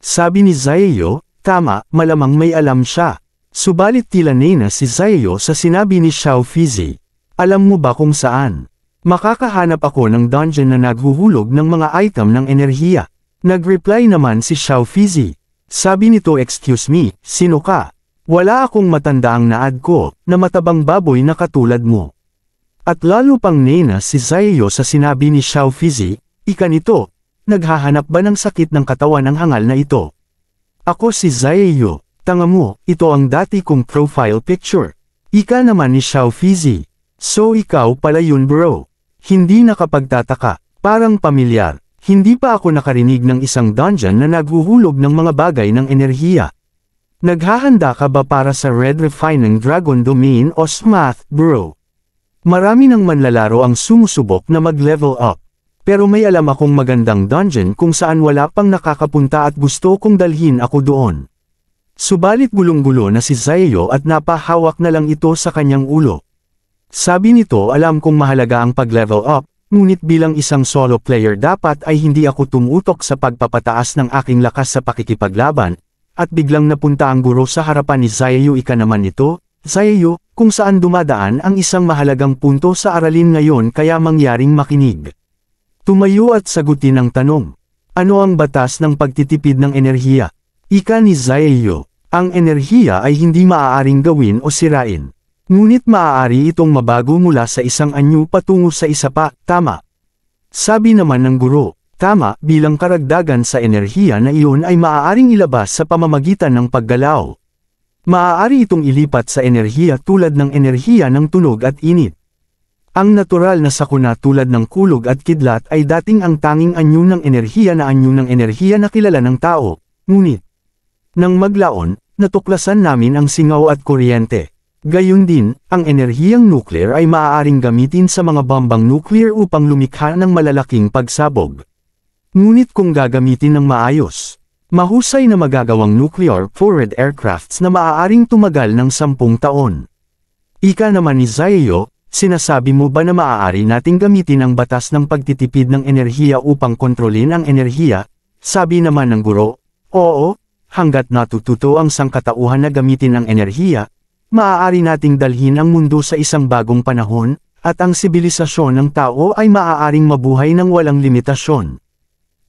[SPEAKER 1] Sabi ni Zayo, tama, malamang may alam siya. Subalit tila nena si Zayo sa sinabi ni Xiao Fizi. Alam mo ba kung saan? Makakahanap ako ng dungeon na naghuhulog ng mga item ng enerhiya. Nag-reply naman si Xiao Fizi. Sabi nito excuse me, sino ka? Wala akong matandaang naad ko, na matabang baboy na katulad mo. At lalo pang nena si Zayo sa sinabi ni Xiao Fizi, ika nito, naghahanap ba ng sakit ng katawan ang hangal na ito? Ako si Zayo, tanga mo, ito ang dati kong profile picture. Ika naman ni Xiao Fizi. So ikaw pala yun bro. Hindi nakapagtataka, parang pamilyar. Hindi pa ako nakarinig ng isang dungeon na naghuhulog ng mga bagay ng enerhiya. Naghahanda ka ba para sa Red Refining Dragon Domain o Smath, bro? Marami ng manlalaro ang sumusubok na mag-level up. Pero may alam akong magandang dungeon kung saan wala pang nakakapunta at gusto kong dalhin ako doon. Subalit gulong-gulo na si Zayo at napahawak na lang ito sa kanyang ulo. Sabi nito alam kong mahalaga ang pag-level up. Ngunit bilang isang solo player dapat ay hindi ako tumutok sa pagpapataas ng aking lakas sa pakikipaglaban, at biglang napunta ang guro sa harapan ni Zayo ika naman ito, Zayo, kung saan dumadaan ang isang mahalagang punto sa aralin ngayon kaya mangyaring makinig. Tumayo at sagutin ang tanong. Ano ang batas ng pagtitipid ng enerhiya? Ika ni Zayo, ang enerhiya ay hindi maaaring gawin o sirain. Ngunit maaari itong mabago mula sa isang anyo patungo sa isa pa, tama. Sabi naman ng guro, tama, bilang karagdagan sa enerhiya na iyon ay maaaring ilabas sa pamamagitan ng paggalaw. Maaari itong ilipat sa enerhiya tulad ng enerhiya ng tunog at init. Ang natural na sakuna tulad ng kulog at kidlat ay dating ang tanging anyo ng enerhiya na kilala ng tao, ngunit Nang maglaon, natuklasan namin ang singaw at kuryente. Gayun din, ang enerhiyang nuclear ay maaaring gamitin sa mga bombang nuclear upang lumikha ng malalaking pagsabog. Ngunit kung gagamitin ng maayos, mahusay na magagawang nuclear-powered aircrafts na maaaring tumagal ng 10 taon. Ika naman ni Zayo, sinasabi mo ba na maaari nating gamitin ang batas ng pagtitipid ng enerhiya upang kontrolin ang enerhiya? Sabi naman ng guro, oo, hanggat natututo ang sangkatauhan na gamitin ang enerhiya, maaari nating dalhin ang mundo sa isang bagong panahon, at ang sibilisasyon ng tao ay maaaring mabuhay ng walang limitasyon.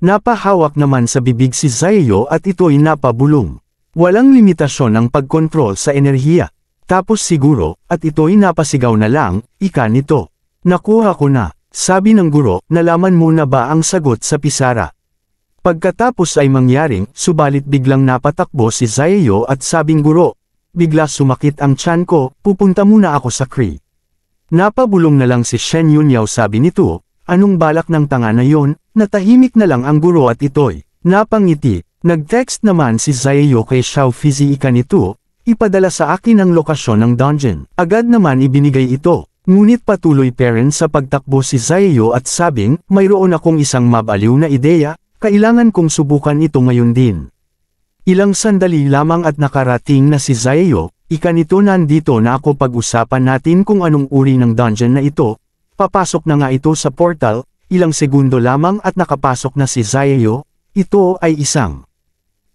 [SPEAKER 1] Napahawak naman sa bibig si Zayo at ito'y napabulong. Walang limitasyon ang pagkontrol sa enerhiya. Tapos siguro, at ito'y napasigaw na lang, ika nito. Nakuha ko na, sabi ng guro, nalaman mo na ba ang sagot sa pisara? Pagkatapos ay mangyaring, subalit biglang napatakbo si Zayo at sabing guro, bigla sumakit ang tiyan ko, pupunta muna ako sa Cree. Napabulong na lang si Shen Yunyao sabi nito, anong balak ng tanga na yon? Natahimik na lang ang guro at ito'y napangiti. Nag-text naman si Zayo kay Xiao Fizi ika nito, ipadala sa akin ang lokasyon ng dungeon. Agad naman ibinigay ito, ngunit patuloy pa rin sa pagtakbo si Zayo at sabing, mayroon akong isang mabaliw na ideya, kailangan kong subukan ito ngayon din. Ilang sandali lamang at nakarating na si Zayo, ika nito nandito na ako pag-usapan natin kung anong uri ng dungeon na ito. Papasok na nga ito sa portal, ilang segundo lamang at nakapasok na si Zayo, ito ay isang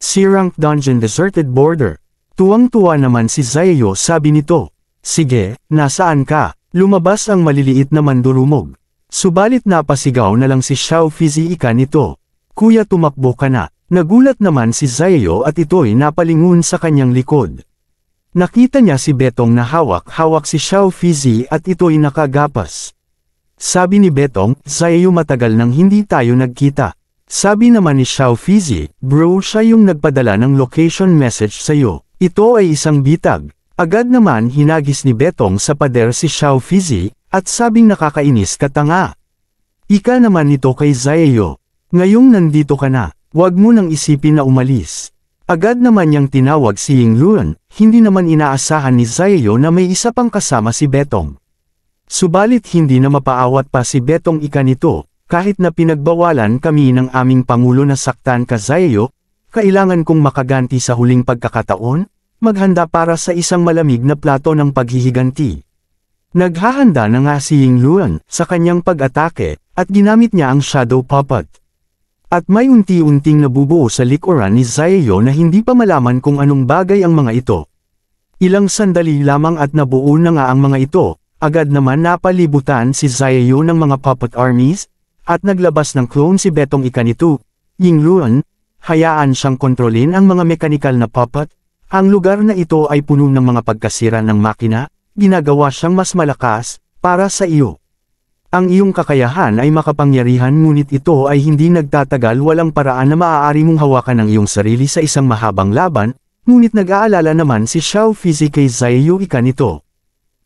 [SPEAKER 1] C-rank dungeon deserted border. Tuwang-tuwa naman si Zayo sabi nito, sige, nasaan ka? Lumabas ang maliliit na mandurumog. Subalit napasigaw na lang si Xiao Fizi ika nito, kuya tumakbo ka na. Nagulat naman si Zayo at ito'y napalingon sa kanyang likod. Nakita niya si Betong na hawak-hawak si Xiao Fizi at ito'y nakagapas. Sabi ni Betong, Zayo matagal nang hindi tayo nagkita. Sabi naman ni Xiao Fizi, bro siya yung nagpadala ng location message sa'yo. Ito ay isang bitag. Agad naman hinagis ni Betong sa pader si Xiao Fizi, at sabing nakakainis ka tanga. Ika naman nito kay Zayo. Ngayong nandito ka na, wag mo nang isipin na umalis. Agad naman niyang tinawag si Yingluan, hindi naman inaasahan ni Zayo na may isa pang kasama si Betong. Subalit hindi na mapaawat pa si Betong ika nito, kahit na pinagbawalan kami ng aming pangulo na saktan ka Zayo, kailangan kong makaganti sa huling pagkakataon, maghanda para sa isang malamig na plato ng paghihiganti. Naghahanda na nga si Yingluan sa kanyang pag-atake, at ginamit niya ang Shadow Puppet. At may unti-unting nabubuo sa likuran ni Zayo na hindi pa malaman kung anong bagay ang mga ito. Ilang sandali lamang at nabuo na nga ang mga ito, agad naman napalibutan si Zayo ng mga puppet armies, at naglabas ng clone si Betong ika nito, Yingluan, hayaan siyang kontrolin ang mga mekanikal na puppet, ang lugar na ito ay puno ng mga pagkasira ng makina, ginagawa siyang mas malakas, para sa iyo. Ang iyong kakayahan ay makapangyarihan ngunit ito ay hindi nagtatagal walang paraan na maaari mong hawakan ang iyong sarili sa isang mahabang laban, ngunit nag-aalala naman si Xiao Fizi kay Zayo ika nito.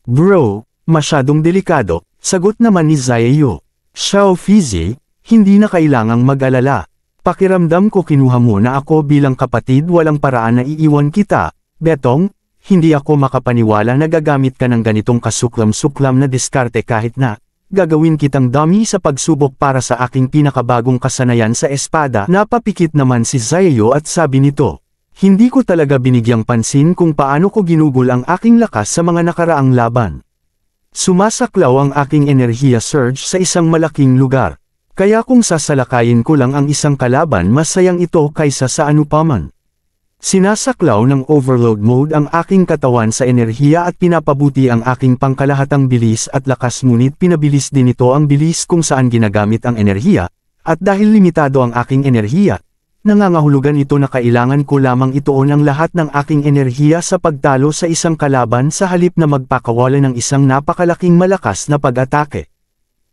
[SPEAKER 1] Bro, masyadong delikado, sagot naman ni Zayo. Xiao Fizi, hindi na kailangang mag-alala. Pakiramdam ko kinuha mo na ako bilang kapatid walang paraan na iiwan kita, Betong, hindi ako makapaniwala na gagamit ka ng ganitong kasuklam-suklam na diskarte kahit na, gagawin kitang dummy sa pagsubok para sa aking pinakabagong kasanayan sa espada. Napapikit naman si Zayo at sabi nito, hindi ko talaga binigyang pansin kung paano ko ginugol ang aking lakas sa mga nakaraang laban. Sumasaklaw ang aking enerhiya surge sa isang malaking lugar. Kaya kung sasalakayin ko lang ang isang kalaban mas sayang ito kaysa sa anupaman. Sinasaklaw ng overload mode ang aking katawan sa enerhiya at pinapabuti ang aking pangkalahatang bilis at lakas ngunit pinabilis din ito ang bilis kung saan ginagamit ang enerhiya, at dahil limitado ang aking enerhiya, nangangahulugan ito na kailangan ko lamang ituon ang lahat ng aking enerhiya sa pagtalo sa isang kalaban sa halip na magpakawala ng isang napakalaking malakas na pag-atake.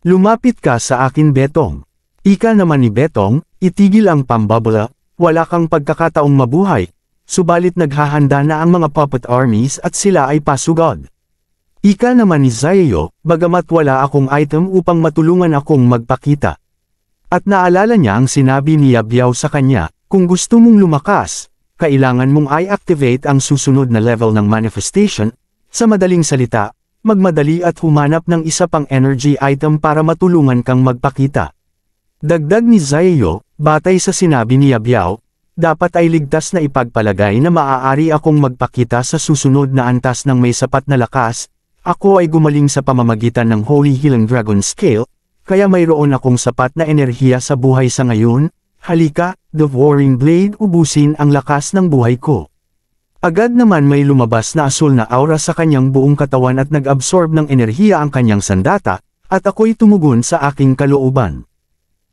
[SPEAKER 1] Lumapit ka sa akin Betong. Ika naman ni Betong, itigil ang pambabala, wala kang pagkakataong mabuhay, subalit naghahanda na ang mga puppet armies at sila ay pasugod. Ika naman ni Zayo, bagamat wala akong item upang matulungan akong magpakita. At naalala niya ang sinabi ni Yabiao sa kanya, kung gusto mong lumakas, kailangan mong i-activate ang susunod na level ng manifestation. Sa madaling salita, magmadali at humanap ng isa pang energy item para matulungan kang magpakita. Dagdag ni Zayo, batay sa sinabi ni Yabiao, dapat ay ligtas na ipagpalagay na maaari akong magpakita sa susunod na antas ng may sapat na lakas. Ako ay gumaling sa pamamagitan ng Holy Healing Dragon Scale, kaya mayroon akong sapat na enerhiya sa buhay sa ngayon. Halika, Devouring Blade, ubusin ang lakas ng buhay ko. Agad naman may lumabas na asul na aura sa kanyang buong katawan at nag-absorb ng enerhiya ang kanyang sandata, at ako'y tumugon sa aking kalooban.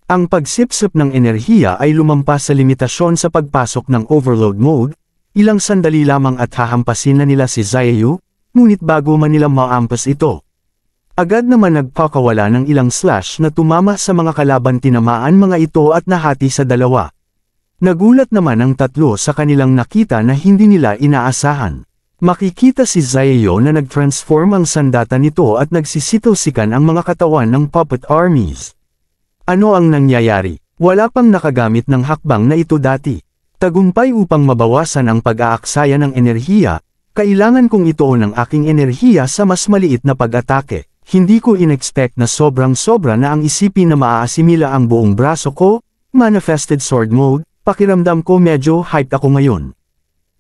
[SPEAKER 1] Ang pagsipsip ng enerhiya ay lumampas sa limitasyon sa pagpasok ng overload mode, ilang sandali lamang at hahampasin na nila si Zayu, ngunit bago man nila maampas ito. Agad naman nagpakawala ng ilang slash na tumama sa mga kalaban, tinamaan mga ito at nahati sa dalawa. Nagulat naman ang tatlo sa kanilang nakita na hindi nila inaasahan. Makikita si Zayu na nag-transform ang sandata nito at nagsisitaw-sikan ang mga katawan ng puppet armies. Ano ang nangyayari? Wala pang nakagamit ng hakbang na ito dati. Tagumpay upang mabawasan ang pag-aaksaya ng enerhiya, kailangan kong ituon ang aking enerhiya sa mas maliit na pag-atake. Hindi ko inexpect na sobrang-sobra na ang isipin na maaasimila ang buong braso ko. Manifested Sword Mode, pakiramdam ko medyo hyped ako ngayon.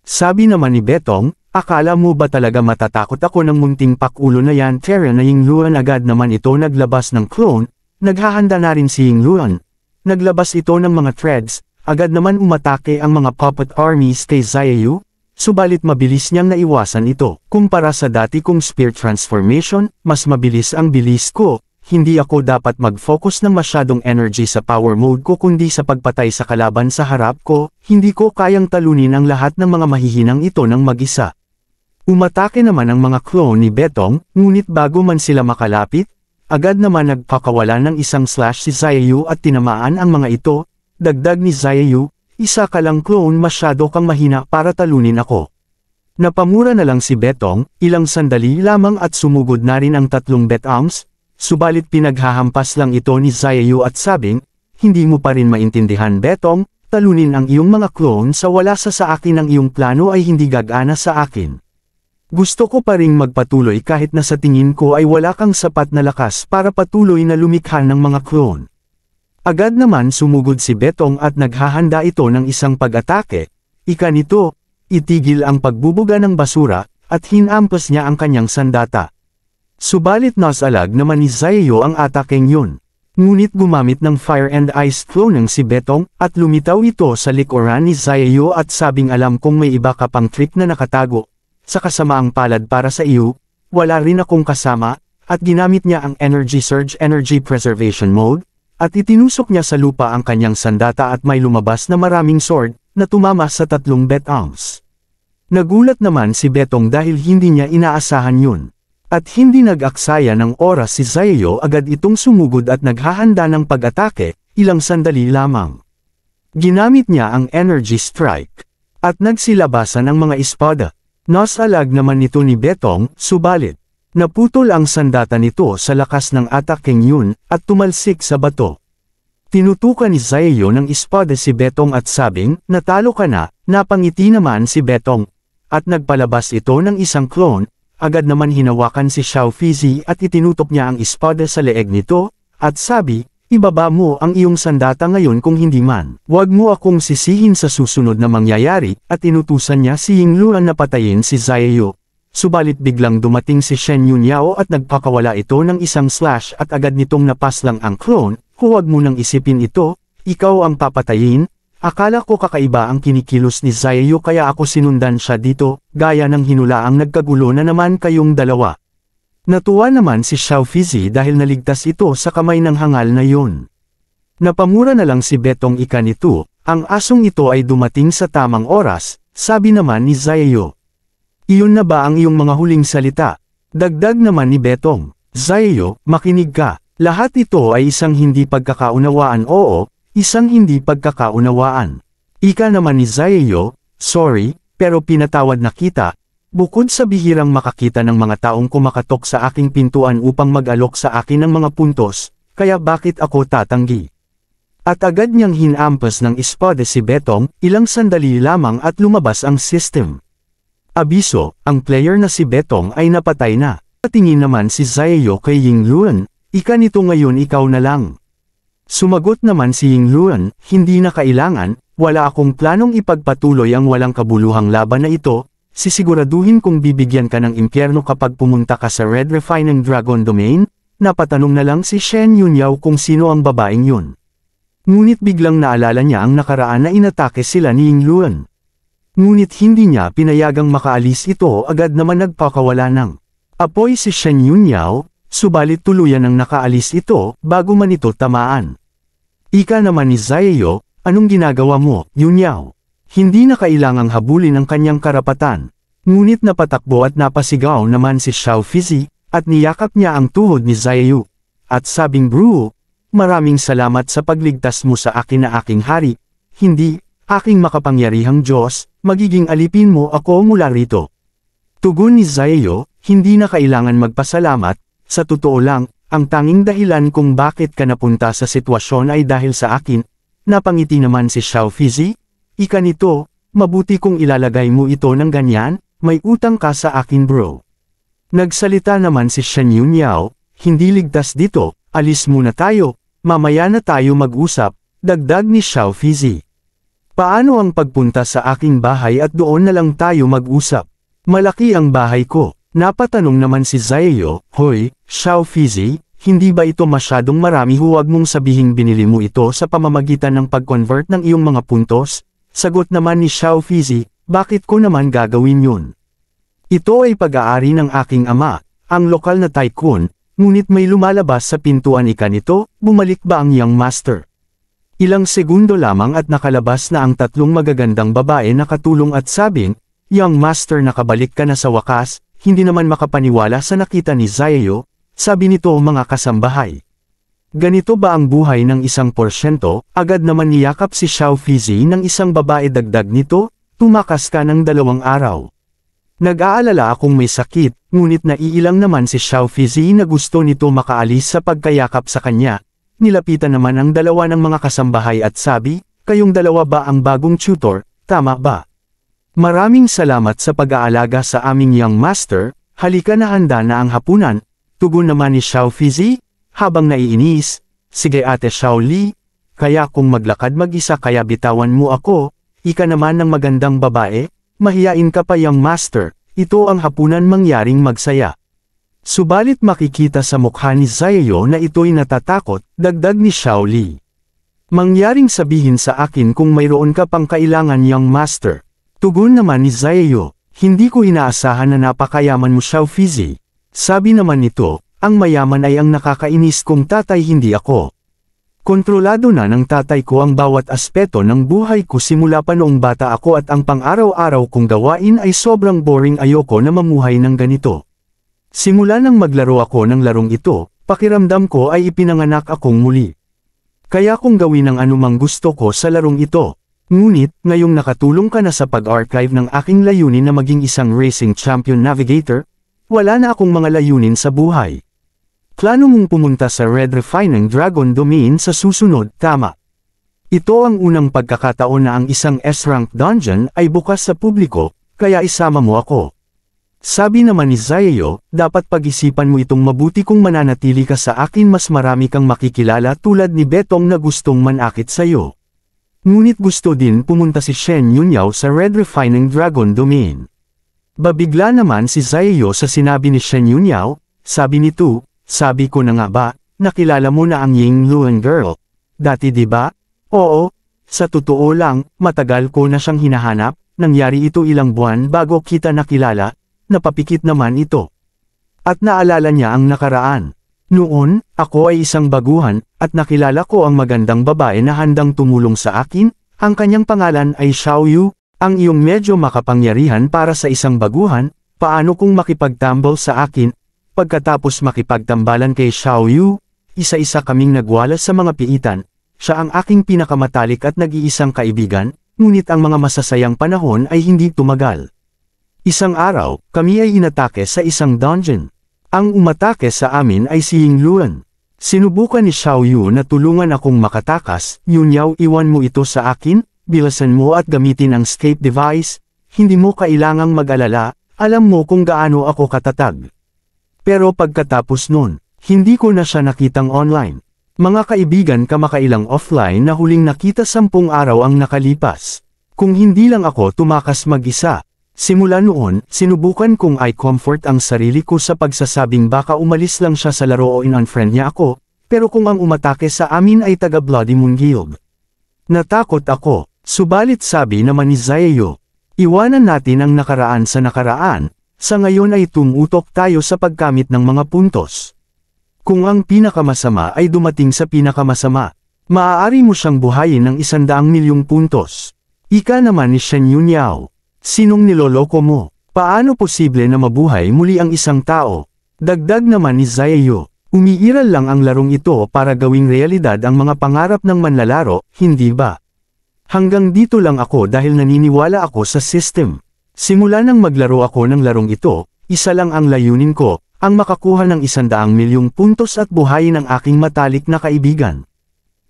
[SPEAKER 1] Sabi naman ni Betong, akala mo ba talaga matatakot ako ng munting pakulo na yan? Terra na Yingluan agad naman ito naglabas ng clone. Naghahanda na rin si Yingluan. Naglabas ito ng mga threads, agad naman umatake ang mga puppet armies kay Zayu, subalit mabilis niyang naiwasan ito. Kumpara sa dati kong spear transformation, mas mabilis ang bilis ko. Hindi ako dapat mag-focus ng masyadong energy sa power mode ko kundi sa pagpatay sa kalaban sa harap ko. Hindi ko kayang talunin ang lahat ng mga mahihinang ito ng mag-isa. Umatake naman ang mga clone ni Betong, ngunit bago man sila makalapit, agad naman nagpakawala ng isang slash si Zayu at tinamaan ang mga ito. Dagdag ni Zayu, isa ka lang clone, masyado kang mahina para talunin ako. Napamura na lang si Betong, ilang sandali lamang at sumugod na rin ang tatlong Betongs, subalit pinaghahampas lang ito ni Zayu at sabing, hindi mo pa rin maintindihan Betong, talunin ang iyong mga clone sa wala sa akin ang iyong plano ay hindi gagana sa akin. Gusto ko pa ring magpatuloy kahit na sa tingin ko ay wala kang sapat na lakas para patuloy na lumikha ng mga clone. Agad naman sumugod si Betong at naghahanda ito ng isang pag-atake. Ika nito, itigil ang pagbubuga ng basura, at hinampas niya ang kanyang sandata. Subalit nasalag naman ni Zayu ang atakeng yun. Ngunit gumamit ng Fire and Ice clone ng si Betong, at lumitaw ito sa likuran ni Zayu at sabing alam kong may iba ka pang trick na nakatago. Sa kasamaang palad para sa iyo, wala rin akong kasama, at ginamit niya ang Energy Surge Energy Preservation Mode, at itinusok niya sa lupa ang kanyang sandata at may lumabas na maraming sword, na tumama sa tatlong Betongs. Nagulat naman si Betong dahil hindi niya inaasahan yun. At hindi nag-aksaya ng oras si Zayu, agad itong sumugod at naghahanda ng pag-atake, ilang sandali lamang. Ginamit niya ang Energy Strike, at nagsilabasan ang mga espada. Nasalag naman nito ni Betong, subalit, naputol ang sandata nito sa lakas ng atakeng yun, at tumalsik sa bato. Tinutukan ni Zayu ng espada si Betong at sabing, natalo ka na, napangiti naman si Betong. At nagpalabas ito ng isang clone, agad naman hinawakan si Xiao Fizi at itinutok niya ang espada sa leeg nito, at sabi, ibaba mo ang iyong sandata ngayon kung hindi man. Huwag mo akong sisihin sa susunod na mangyayari, at inutusan niya si Yingluan na patayin si Zayu. Subalit biglang dumating si Shen Yunyao at nagpakawala ito ng isang slash at agad nitong napaslang ang clone. Huwag mo nang isipin ito, ikaw ang papatayin. Akala ko kakaiba ang kinikilos ni Zayu kaya ako sinundan siya dito, gaya ng hinulaang nagkagulo na naman kayong dalawa. Natuwa naman si Xiao Fizi dahil naligtas ito sa kamay ng hangal na yun. Napamura na lang si Betong ika nito, ang asong ito ay dumating sa tamang oras, sabi naman ni Zayu. Iyon na ba ang iyong mga huling salita? Dagdag naman ni Betong, Zayu, makinig ka, lahat ito ay isang hindi pagkakaunawaan, oo, isang hindi pagkakaunawaan. Ika naman ni Zayu, sorry, pero pinatawad na kita. Bukod sa bihirang makakita ng mga taong kumakatok sa aking pintuan upang mag-alok sa akin ng mga puntos, kaya bakit ako tatanggi? At agad niyang hinampas ng espada si Betong, ilang sandali lamang at lumabas ang system. Abiso, ang player na si Betong ay napatay na. Patingin naman si Zayo kay Yingluan, "Ika nito ngayon ikaw na lang." Sumagot naman si Yingluan, "Hindi na kailangan, wala akong planong ipagpatuloy ang walang kabuluhang laban na ito, sisiguraduhin kung bibigyan ka ng impyerno kapag pumunta ka sa Red Refining Dragon Domain." Napatanong na lang si Shen Yunyao kung sino ang babaeng yun. Ngunit biglang naalala niya ang nakaraan na inatake sila ni Yingluan. Ngunit hindi niya pinayagang makaalis ito, agad naman nagpakawala ng apoy si Shen Yunyao, subalit tuluyan ang nakaalis ito bago man ito tamaan. Ika naman ni Zayo, "Anong ginagawa mo, Yunyao?" Hindi na kailangang habulin ang kanyang karapatan. Ngunit napatakbo at napasigaw naman si Xiao Fizi, at niyakap niya ang tuhod ni Zayo. At sabing, "Bro, maraming salamat sa pagligtas mo sa akin na aking hari, hindi, aking makapangyarihang Diyos, magiging alipin mo ako mula rito." Tugon ni Zayo, "Hindi na kailangan magpasalamat, sa totoo lang, ang tanging dahilan kung bakit ka napunta sa sitwasyon ay dahil sa akin." Napangiti naman si Xiao Fizi, "Ika nito, mabuti kung ilalagay mo ito ng ganyan, may utang ka sa akin bro." Nagsalita naman si Shen Yunyao, "Hindi ligtas dito, alis muna tayo, mamaya na tayo mag-usap," dagdag ni Xiao Fizi. "Paano ang pagpunta sa aking bahay at doon na lang tayo mag-usap? Malaki ang bahay ko." Napatanong naman si Zayo, "Hoy, Xiao Fizi, hindi ba ito masyadong marami? Huwag mong sabihing binili mo ito sa pamamagitan ng pag-convert ng iyong mga puntos?" Sagot naman ni Xiao Fizi, "Bakit ko naman gagawin yun? Ito ay pag-aari ng aking ama, ang lokal na tycoon, ngunit may lumalabas sa pintuan." "Ika nito, bumalik ba ang young master?" Ilang segundo lamang at nakalabas na ang tatlong magagandang babae na katulong at sabing, "Young master, nakabalik ka na sa wakas." Hindi naman makapaniwala sa nakita ni Zayo, sabi nito mga kasambahay. "Ganito ba ang buhay ng 1%? Agad naman niyakap si Xiao Fizi ng isang babae, dagdag nito, "Tumakas ka ng 2 araw. Nag-aalala akong may sakit," ngunit naiilang naman si Xiao Fizi na gusto nito makaalis sa pagkayakap sa kanya. Nilapitan naman ang dalawa ng mga kasambahay at sabi, "Kayong dalawa ba ang bagong tutor, tama ba? Maraming salamat sa pag-aalaga sa aming young master, halika na, handa na ang hapunan." Tugon naman ni Xiao Fizi, habang naiinis, "Sige ate Xiao Li, kaya kung maglakad mag-isa kaya bitawan mo ako." Ika naman ng magandang babae, "Mahiyain ka pa young master, ito ang hapunan, mangyaring magsaya." Subalit makikita sa mukha ni Zayo na ito'y natatakot, dagdag ni Xiao Li, "Mangyaring sabihin sa akin kung mayroon ka pang kailangan young master." Tugon naman ni Zayo, "Hindi ko inaasahan na napakayaman mo Xiao Fizi." Sabi naman nito, "Ang mayaman ay ang nakakainis kong tatay, hindi ako. Kontrolado na ng tatay ko ang bawat aspeto ng buhay ko simula pa noong bata ako at ang pang-araw-araw kong gawain ay sobrang boring, ayoko na mamuhay ng ganito. Simula nang maglaro ako ng larong ito, pakiramdam ko ay ipinanganak akong muli. Kaya kung gawin ang anumang gusto ko sa larong ito. Ngunit, ngayong nakatulong ka na sa pag-archive ng aking layunin na maging isang racing champion navigator, wala na akong mga layunin sa buhay. Plano mong pumunta sa Red Refining Dragon Domain sa susunod, tama? Ito ang unang pagkakataon na ang isang S-rank dungeon ay bukas sa publiko, kaya isama mo ako." Sabi naman ni Zayo, "Dapat pag-isipan mo itong mabuti, kung mananatili ka sa akin mas marami kang makikilala tulad ni Betong na gustong manakit sa'yo." Ngunit gusto din pumunta si Shen Yunyao sa Red Refining Dragon Domain. Babigla naman si Zayo sa sinabi ni Shen Yunyao, sabi nito, "Sabi ko na nga ba, nakilala mo na ang Yingluan girl? Dati di ba?" "Oo, sa totoo lang, matagal ko na siyang hinahanap, nangyari ito ilang buwan bago kita nakilala." Napapikit naman ito. At naalala niya ang nakaraan. "Noon, ako ay isang baguhan, at nakilala ko ang magandang babae na handang tumulong sa akin, ang kanyang pangalan ay Xiao Yu, ang iyong medyo makapangyarihan para sa isang baguhan, paano kung makipagtambol sa akin?" Pagkatapos makipagtambalan kay Xiao Yu, isa-isa kaming nagwalas sa mga piitan, siya ang aking pinakamatalik at nag-iisang kaibigan, ngunit ang mga masasayang panahon ay hindi tumagal. Isang araw, kami ay inatake sa isang dungeon. Ang umatake sa amin ay si Yingluan. Sinubukan ni Xiao Yu na tulungan akong makatakas. Yunyao, iwan mo ito sa akin, bilasan mo at gamitin ang escape device, hindi mo kailangang mag-alala, alam mo kung gaano ako katatag. Pero pagkatapos nun, hindi ko na siya nakitang online. Mga kaibigan, kamakailang offline na huling nakita 10 araw ang nakalipas. Kung hindi lang ako tumakas mag-isa. Simula noon, sinubukan kong i-comfort ang sarili ko sa pagsasabing baka umalis lang siya sa laro o in-unfriend niya ako, pero kung ang umatake sa amin ay taga Bloody Moon Guild. Natakot ako, subalit sabi naman ni Zaeyo, iwanan natin ang nakaraan, sa ngayon ay tumutok tayo sa pagkamit ng mga puntos. Kung ang pinakamasama ay dumating sa pinakamasama, maaari mo siyang buhayin ng 100 milyong puntos. Ika naman ni Shen Yunyao. Sinong niloloko mo? Paano posible na mabuhay muli ang isang tao? Dagdag naman ni Zaeyo, umiiral lang ang larong ito para gawing realidad ang mga pangarap ng manlalaro, hindi ba? Hanggang dito lang ako dahil naniniwala ako sa system. Simula nang maglaro ako ng larong ito, isa lang ang layunin ko, ang makakuha ng 100 milyong puntos at buhayin ang aking matalik na kaibigan.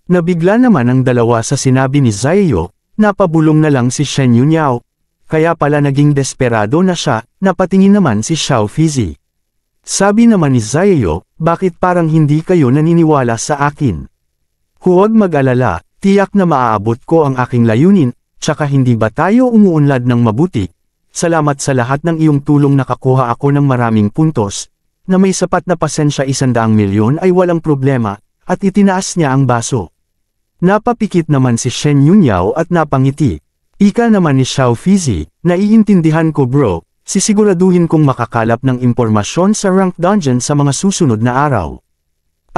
[SPEAKER 1] Nabigla naman ang dalawa sa sinabi ni Zaeyo, napabulong na lang si Shen Yunyao. Kaya pala naging desperado na siya, napatingin naman si Xiao Fizi. Sabi naman ni Zaeyo, bakit parang hindi kayo naniniwala sa akin? Huwag mag-alala, tiyak na maaabot ko ang aking layunin, tsaka hindi ba tayo umuunlad ng mabuti? Salamat sa lahat ng iyong tulong, nakakuha ako ng maraming puntos, na may sapat na pasensya 100 milyon ay walang problema, at itinaas niya ang baso. Napapikit naman si Shen Yunyao at napangiti. Ika naman ni Xiao Fizi, naiintindihan ko bro, sisiguraduhin kong makakalap ng impormasyon sa rank dungeon sa mga susunod na araw.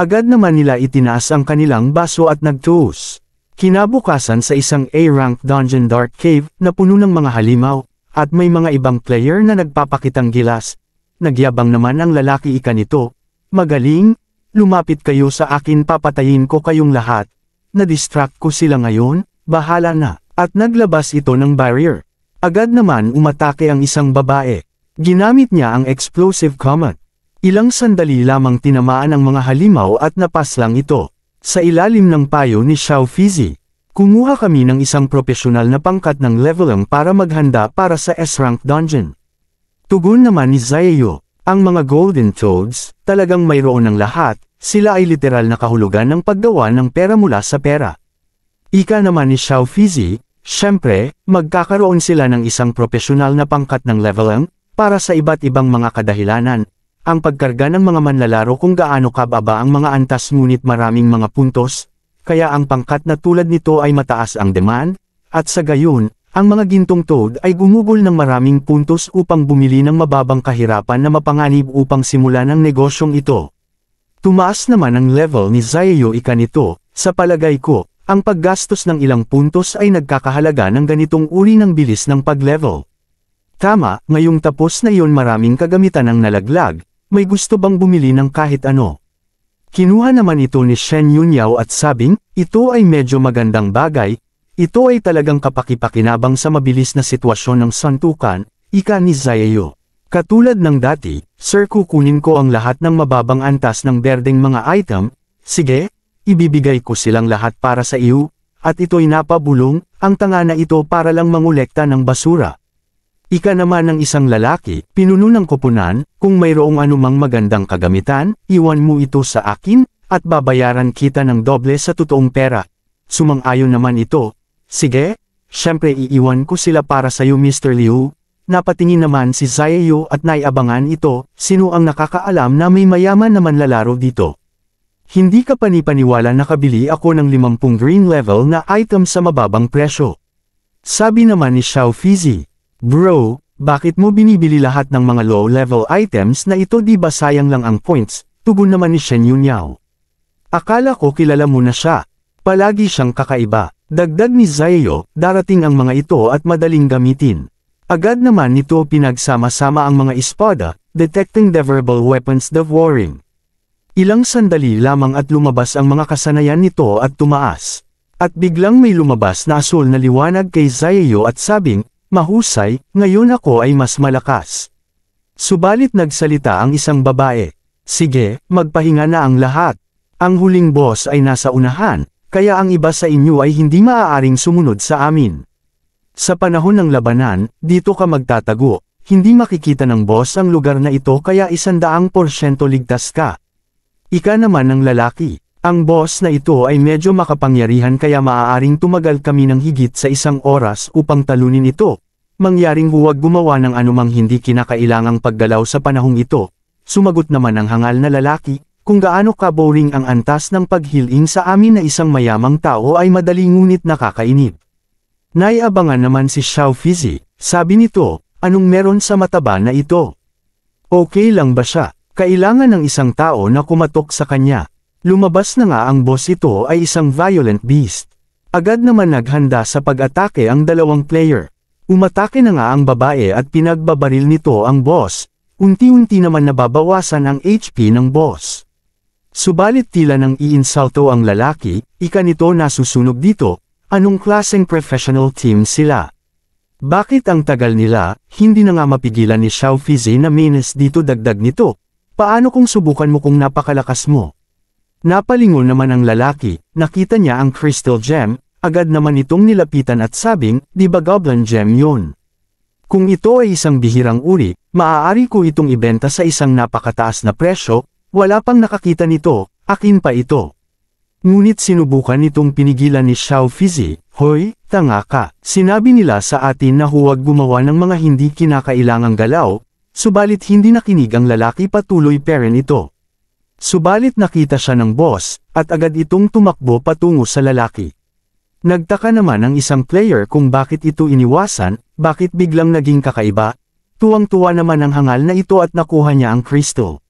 [SPEAKER 1] Agad naman nila itinaas ang kanilang baso at nagtuos. Kinabukasan sa isang A-rank dungeon dark cave na puno ng mga halimaw, at may mga ibang player na nagpapakitang gilas. Nagyabang naman ang lalaki, ika nito, magaling, lumapit kayo sa akin, papatayin ko kayong lahat. Na-distract ko sila ngayon, bahala na. At naglabas ito ng barrier. Agad naman umatake ang isang babae. Ginamit niya ang explosive comet. Ilang sandali lamang tinamaan ang mga halimaw at napaslang ito. Sa ilalim ng payo ni Xiao Fizi, kumuha kami ng isang profesional na pangkat ng leveling para maghanda para sa S-rank dungeon. Tugon naman ni Zaeyo, ang mga Golden Toads, talagang mayroon ng lahat, sila ay literal na kahulugan ng paggawa ng pera mula sa pera. Ika naman ni Xiao Fizi, siyempre, magkakaroon sila ng isang profesional na pangkat ng leveling, para sa iba't ibang mga kadahilanan. Ang pagkarga ng mga manlalaro kung gaano kababa ang mga antas ngunit maraming mga puntos, kaya ang pangkat na tulad nito ay mataas ang demand, at sa gayon, ang mga gintong toad ay gumugol ng maraming puntos upang bumili ng mababang kahirapan na mapanganib upang simulan ang negosyong ito. Tumaas naman ang level ni Zaeyo, ika nito, sa palagay ko. Ang paggastos ng ilang puntos ay nagkakahalaga ng ganitong uri ng bilis ng pag-level. Tama, ngayong tapos na iyon maraming kagamitan ang nalaglag, may gusto bang bumili ng kahit ano? Kinuha naman ito ni Shen Yunyao at sabing, ito ay medyo magandang bagay, ito ay talagang kapakipakinabang sa mabilis na sitwasyon ng santukan, ika ni Zaeyo. Katulad ng dati, sir, kukunin ko ang lahat ng mababang antas ng berdeng mga item, sige? Ibibigay ko silang lahat para sa iyo, at ito'y napabulong, ang tanga na ito para lang mangolekta ng basura. Ika naman ng isang lalaki, pinuno ng koponan, kung mayroong anumang magandang kagamitan, iwan mo ito sa akin, at babayaran kita ng doble sa totoong pera. Sumang-ayon naman ito, sige, syempre iiwan ko sila para sa iyo Mr. Liu. Napatingin naman si Zaeyo at naiabangan ito, sino ang nakakaalam na may mayaman na manlalaro dito. Hindi ka panipaniwala, nakabili ako ng 50 green level na item sa mababang presyo. Sabi naman ni Xiao Fizi, bro, bakit mo binibili lahat ng mga low level items na ito, di ba sayang lang ang points? Tugon naman ni Shen Yunyao. Akala ko kilala mo na siya. Palagi siyang kakaiba. Dagdag ni Zaeyo, darating ang mga ito at madaling gamitin. Agad naman nito pinagsama-sama ang mga espada, detecting the verbal weapons, the warring. Ilang sandali lamang at lumabas ang mga kasanayan nito at tumaas. At biglang may lumabas na asul na liwanag kay Zaeyo at sabing, mahusay, ngayon ako ay mas malakas. Subalit nagsalita ang isang babae. Sige, magpahinga na ang lahat. Ang huling boss ay nasa unahan, kaya ang iba sa inyo ay hindi maaaring sumunod sa amin. Sa panahon ng labanan, dito ka magtatago, hindi makikita ng boss ang lugar na ito kaya 100% ligtas ka. Ika naman ng lalaki, ang boss na ito ay medyo makapangyarihan kaya maaaring tumagal kami ng higit sa 1 oras upang talunin ito. Mangyaring huwag gumawa ng anumang hindi kinakailangang paggalaw sa panahong ito. Sumagot naman ang hangal na lalaki, kung gaano ka-boring ang antas ng paghiling sa amin na isang mayamang tao ay madali ngunit nakakainip. Naiabangan naman si Xiao Fizi, sabi nito, anong meron sa mataba na ito? Okay lang ba siya? Kailangan ng isang tao na kumatok sa kanya. Lumabas na nga ang boss ito ay isang violent beast. Agad naman naghanda sa pag-atake ang dalawang player. Umatake na nga ang babae at pinagbabaril nito ang boss. Unti-unti naman nababawasan ang HP ng boss. Subalit tila nang iinsulto ang lalaki, ika nito nasusunog dito. Anong klaseng professional team sila? Bakit ang tagal nila, hindi na nga mapigilan ni Xiao Fizi na menace dito dagdag nito? Paano kung subukan mo kung napakalakas mo? Napalingon naman ang lalaki, nakita niya ang crystal gem, agad naman itong nilapitan at sabing, di ba goblin gem yun? Kung ito ay isang bihirang uri, maaari ko itong ibenta sa isang napakataas na presyo, wala pang nakakita nito, akin pa ito. Ngunit sinubukan itong pinigilan ni Xiao Fizi, hoy, tanga ka, sinabi nila sa atin na huwag gumawa ng mga hindi kinakailangang galaw, subalit hindi nakinig ang lalaki patuloy peren ito. Subalit nakita siya ng boss, at agad itong tumakbo patungo sa lalaki. Nagtaka naman ang isang player kung bakit ito iniwasan, bakit biglang naging kakaiba, tuwang-tuwa naman ang hangal na ito at nakuha niya ang crystal.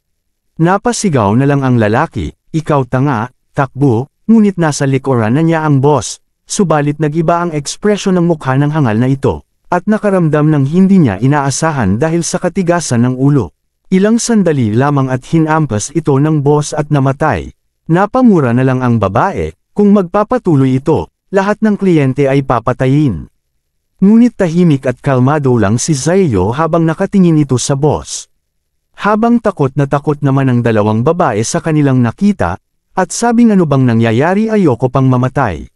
[SPEAKER 1] Napasigaw na lang ang lalaki, ikaw tanga, takbo, ngunit nasa likuran na niya ang boss, subalit nag-iba ang ekspresyon ng mukha ng hangal na ito, at nakaramdam ng hindi niya inaasahan dahil sa katigasan ng ulo. Ilang sandali lamang at hinampas ito ng boss at namatay. Napamura na lang ang babae, kung magpapatuloy ito, lahat ng kliyente ay papatayin. Ngunit tahimik at kalmado lang si Zayo habang nakatingin ito sa boss. Habang takot naman ang dalawang babae sa kanilang nakita, at sabing ano bang nangyayari ayoko pang mamatay.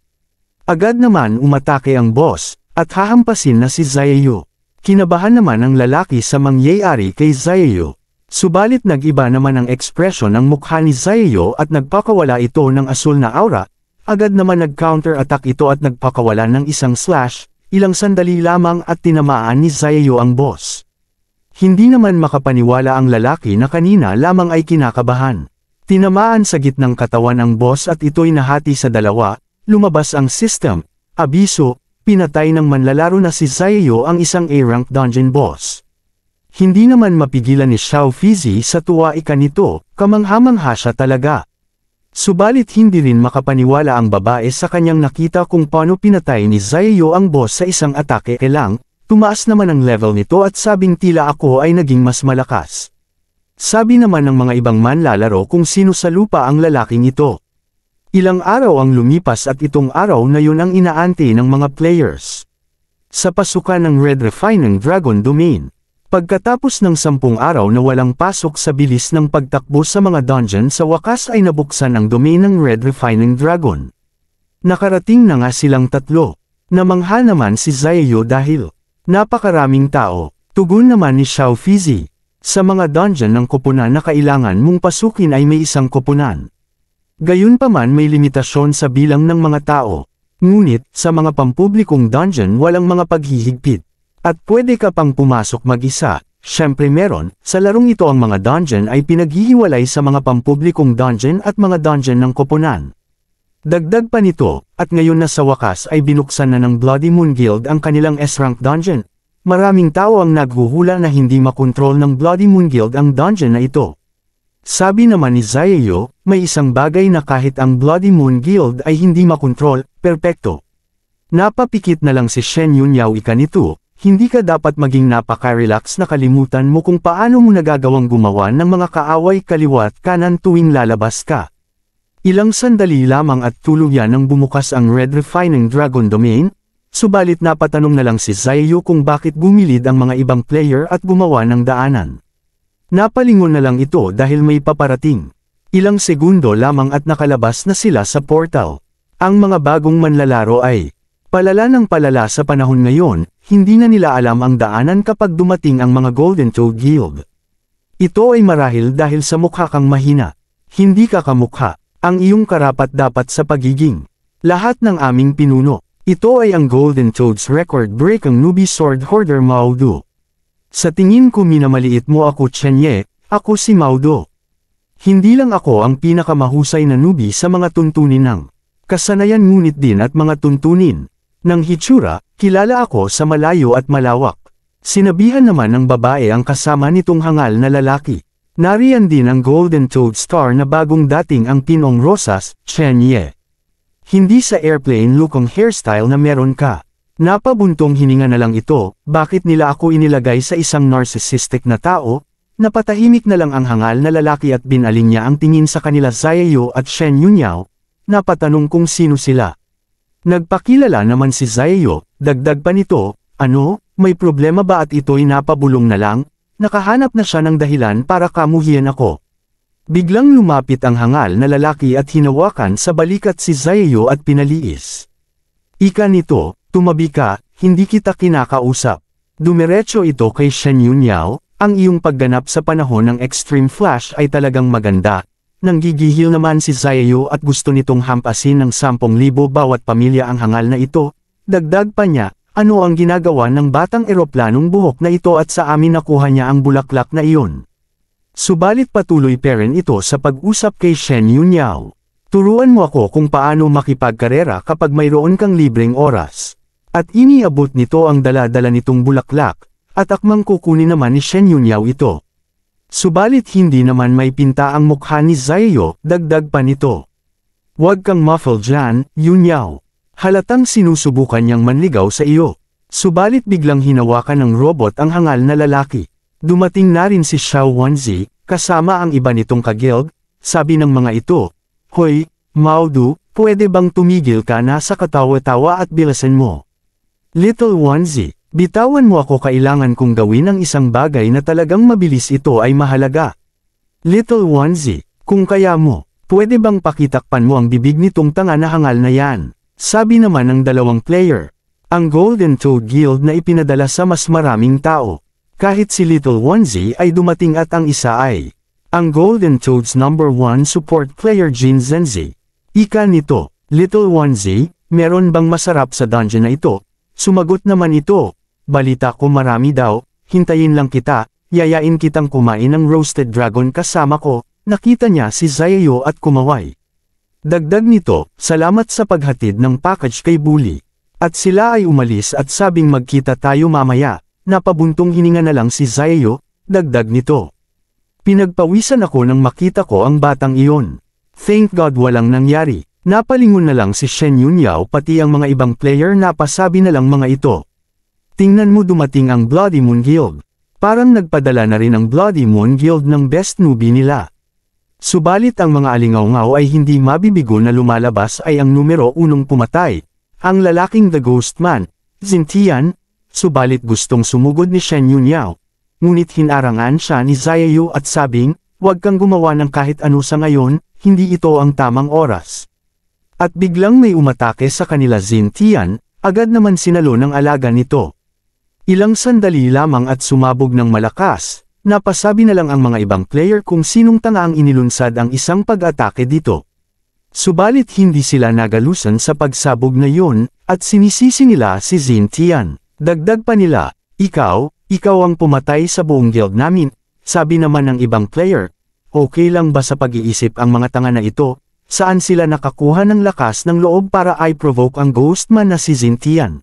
[SPEAKER 1] Agad naman umatake ang boss, at hahampasin na si Zayo. Kinabahan naman ang lalaki sa mangyayari kay Zayo. Subalit nag-iba naman ang ekspresyon ng mukha ni Zayo at nagpakawala ito ng asul na aura, agad naman nag-counter-attack ito at nagpakawala ng isang slash, ilang sandali lamang at tinamaan ni Zayo ang boss. Hindi naman makapaniwala ang lalaki na kanina lamang ay kinakabahan. Tinamaan sa gitnang katawan ang boss at ito'y nahati sa dalawa, lumabas ang system, abiso, pinatay ng manlalaro na si Zayo ang isang A-rank dungeon boss. Hindi naman mapigilan ni Xiao Fizi sa tuwa ika nito, kamangha-mangha siya talaga. Subalit hindi rin makapaniwala ang babae sa kanyang nakita kung paano pinatay ni Zayo ang boss sa isang atake lang, tumaas naman ang level nito at sabing tila ako ay naging mas malakas. Sabi naman ng mga ibang manlalaro kung sino sa lupa ang lalaking ito. Ilang araw ang lumipas at itong araw na yun ang inaante ng mga players. Sa pasukan ng Red Refining Dragon Domain. Pagkatapos ng 10 araw na walang pasok sa bilis ng pagtakbo sa mga dungeon sa wakas ay nabuksan ang domain ng Red Refining Dragon. Nakarating na nga silang tatlo. Namangha naman si Zayo dahil napakaraming tao. Tugon naman ni Xiao Fizi. Sa mga dungeon ng koponan na kailangan mong pasukin ay may isang koponan. Gayunpaman may limitasyon sa bilang ng mga tao. Ngunit, sa mga pampublikong dungeon walang mga paghihigpit. At pwede ka pang pumasok mag-isa. Siyempre meron, sa larong ito ang mga dungeon ay pinaghihiwalay sa mga pampublikong dungeon at mga dungeon ng koponan. Dagdag pa nito, at ngayon na sa wakas ay binuksan na ng Bloody Moon Guild ang kanilang S-rank dungeon. Maraming tao ang naghuhula na hindi makontrol ng Bloody Moon Guild ang dungeon na ito. Sabi naman ni Zayo, may isang bagay na kahit ang Bloody Moon Guild ay hindi makontrol, perpekto. Napapikit na lang si Shen Yunyao ika nito, hindi ka dapat maging napaka-relax na kalimutan mo kung paano mo nagagawang gumawa ng mga kaaway kaliwat kanan tuwing lalabas ka. Ilang sandali lamang at tuluyan nang bumukas ang Red Refining Dragon Domain, subalit napatanong na lang si Zayo kung bakit gumilid ang mga ibang player at gumawa ng daanan. Napalingon na lang ito dahil may paparating. Ilang segundo lamang at nakalabas na sila sa portal. Ang mga bagong manlalaro ay palala ng palala sa panahon ngayon, hindi na nila alam ang daanan kapag dumating ang mga Golden Toad Guild. Ito ay marahil dahil sa mukha kang mahina. Hindi ka kamukha. Ang iyong karapat-dapat sa pagiging lahat ng aming pinuno. Ito ay ang Golden Toad's record-breaking newbie sword hoarder Maudo. Sa tingin ko minamaliit mo ako Chenye, ako si Maudo. Hindi lang ako ang pinakamahusay na newbie sa mga tuntunin ng kasanayan ngunit din at mga tuntunin ng hitsura, kilala ako sa malayo at malawak. Sinabihan naman ng babae ang kasama nitong hangal na lalaki. Nariyan din ang Golden Toad star na bagong dating ang Pinong Rosas, Chenye. Hindi sa airplane lookong hairstyle na meron ka. Napabuntong hininga na lang ito, bakit nila ako inilagay sa isang narcissistic na tao? Napatahimik na lang ang hangal na lalaki at binaling niya ang tingin sa kanila Xiaoyu at Shen Yunyao. Napatanong kung sino sila. Nagpakilala naman si Xiaoyu, dagdag pa nito, ano, may problema ba at ito'y napabulong na lang? Nakahanap na siya ng dahilan para kamuhian ako. Biglang lumapit ang hangal na lalaki at hinawakan sa balikat si Xiaoyu at pinaliis. Ika nito, tumabi ka, hindi kita kinakausap. Dumiretso ito kay Shen Yunyao. Ang iyong pagganap sa panahon ng Extreme Flash ay talagang maganda. Nanggigihil naman si Xiaoyu at gusto nitong hampasin ng 10,000 bawat pamilya ang hangal na ito. Dagdag pa niya, ano ang ginagawa ng batang eroplanong buhok na ito at sa amin nakuha niya ang bulaklak na iyon. Subalit patuloy pa rin ito sa pag-usap kay Shen Yunyao. Turuan mo ako kung paano makipagkarera kapag mayroon kang libreng oras. At iniabot nito ang dala-dala nitong bulaklak. At akmang kukunin naman ni Shen Yunyao ito. Subalit hindi naman may pinta ang mukha ni Xiaoyu, dagdag pa nito. Huwag kang muffle dyan, Yunyao. Halatang sinusubukan niyang manligaw sa iyo. Subalit biglang hinawakan ng robot ang hangal na lalaki. Dumating na rin si Xiao Wanzi, kasama ang iba nitong kagild, sabi ng mga ito. Hoy, Maudo, pwede bang tumigil ka na sa katawa-tawa at bilasan mo? Little Wanzi. Bitawan mo ako, kailangan kong gawin ang isang bagay na talagang mabilis, ito ay mahalaga. Little Wanzi, kung kaya mo, pwede bang pakitakpan mo ang bibig nitong tanga na hangal na yan? Sabi naman ng dalawang player. Ang Golden Toad Guild na ipinadala sa mas maraming tao. Kahit si Little Wanzi ay dumating at ang isa ay ang Golden Toad's #1 support player Jin Zenzi. Ika nito, Little Wanzi, meron bang masarap sa dungeon na ito? Sumagot naman ito. Balita ko marami daw, hintayin lang kita, yayain kitang kumain ng roasted dragon kasama ko. Nakita niya si Xiaoyu at kumaway. Dagdag nito, salamat sa paghatid ng package kay Bully. At sila ay umalis at sabing magkita tayo mamaya. Napabuntong hininga na lang si Xiaoyu, dagdag nito. Pinagpawisan ako nang makita ko ang batang iyon. Thank God walang nangyari. Napalingon na lang si Shen Yunyao pati ang mga ibang player, napasabi na lang mga ito. Tingnan mo, dumating ang Bloody Moon Guild. Parang nagpadala na rin ang Bloody Moon Guild ng best newbie nila. Subalit ang mga alingaw-ngaw ay hindi mabibigo na lumalabas ay ang numero 1 pumatay. Ang lalaking The Ghost Man, Zintian, subalit gustong sumugod ni Shen Yunyao. Ngunit hinarangan siya ni Xiaoyu at sabing, huwag kang gumawa ng kahit ano sa ngayon, hindi ito ang tamang oras. At biglang may umatake sa kanila Zintian, agad naman sinalo ng alaga nito. Ilang sandali lamang at sumabog ng malakas, napasabi na lang ang mga ibang player kung sinong tanga ang inilunsad ang isang pag-atake dito. Subalit hindi sila nagalusan sa pagsabog na yun, at sinisisi nila si Zintian. Dagdag pa nila, ikaw ang pumatay sa buong guild namin, sabi naman ng ibang player. Okay lang ba sa pag-iisip ang mga tanga na ito? Saan sila nakakuha ng lakas ng loob para i-provoke ang Ghostman na si Zintian?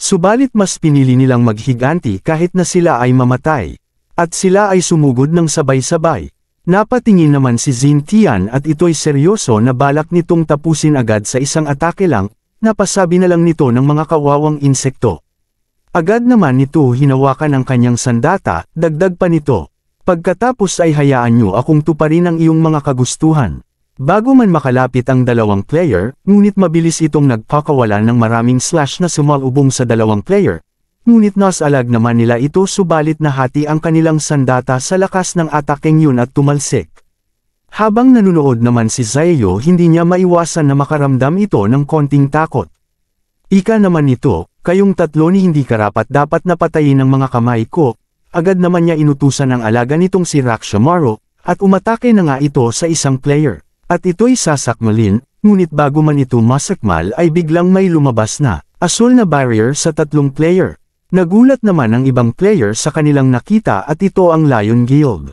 [SPEAKER 1] Subalit mas pinili nilang maghiganti kahit na sila ay mamatay. At sila ay sumugod ng sabay-sabay. Napatingin naman si Zintian at ito'y seryoso na balak nitong tapusin agad sa isang atake lang, napasabi na lang nito ng mga kawawang insekto. Agad naman nito hinawakan ang kanyang sandata, dagdag pa nito. Pagkatapos ay hayaan niyo akong tuparin ang iyong mga kagustuhan. Bago man makalapit ang dalawang player, ngunit mabilis itong nagpakawalan ng maraming slash na sumalubong sa dalawang player. Ngunit nasalag naman nila ito, subalit nahati ang kanilang sandata sa lakas ng atakeng yun at tumalsik. Habang nanunood naman si Zayo, hindi niya maiwasan na makaramdam ito ng konting takot. Ika naman nito, kayong tatlo ni hindi karapat dapat napatayin ng mga kamay ko. Agad naman niya inutusan ang alaga nitong si Rakshamaru, at umatake na nga ito sa isang player. At ito'y sasakmalin, ngunit bago man ito masakmal ay biglang may lumabas na asul na barrier sa tatlong player. Nagulat naman ang ibang player sa kanilang nakita at ito ang Lion Guild.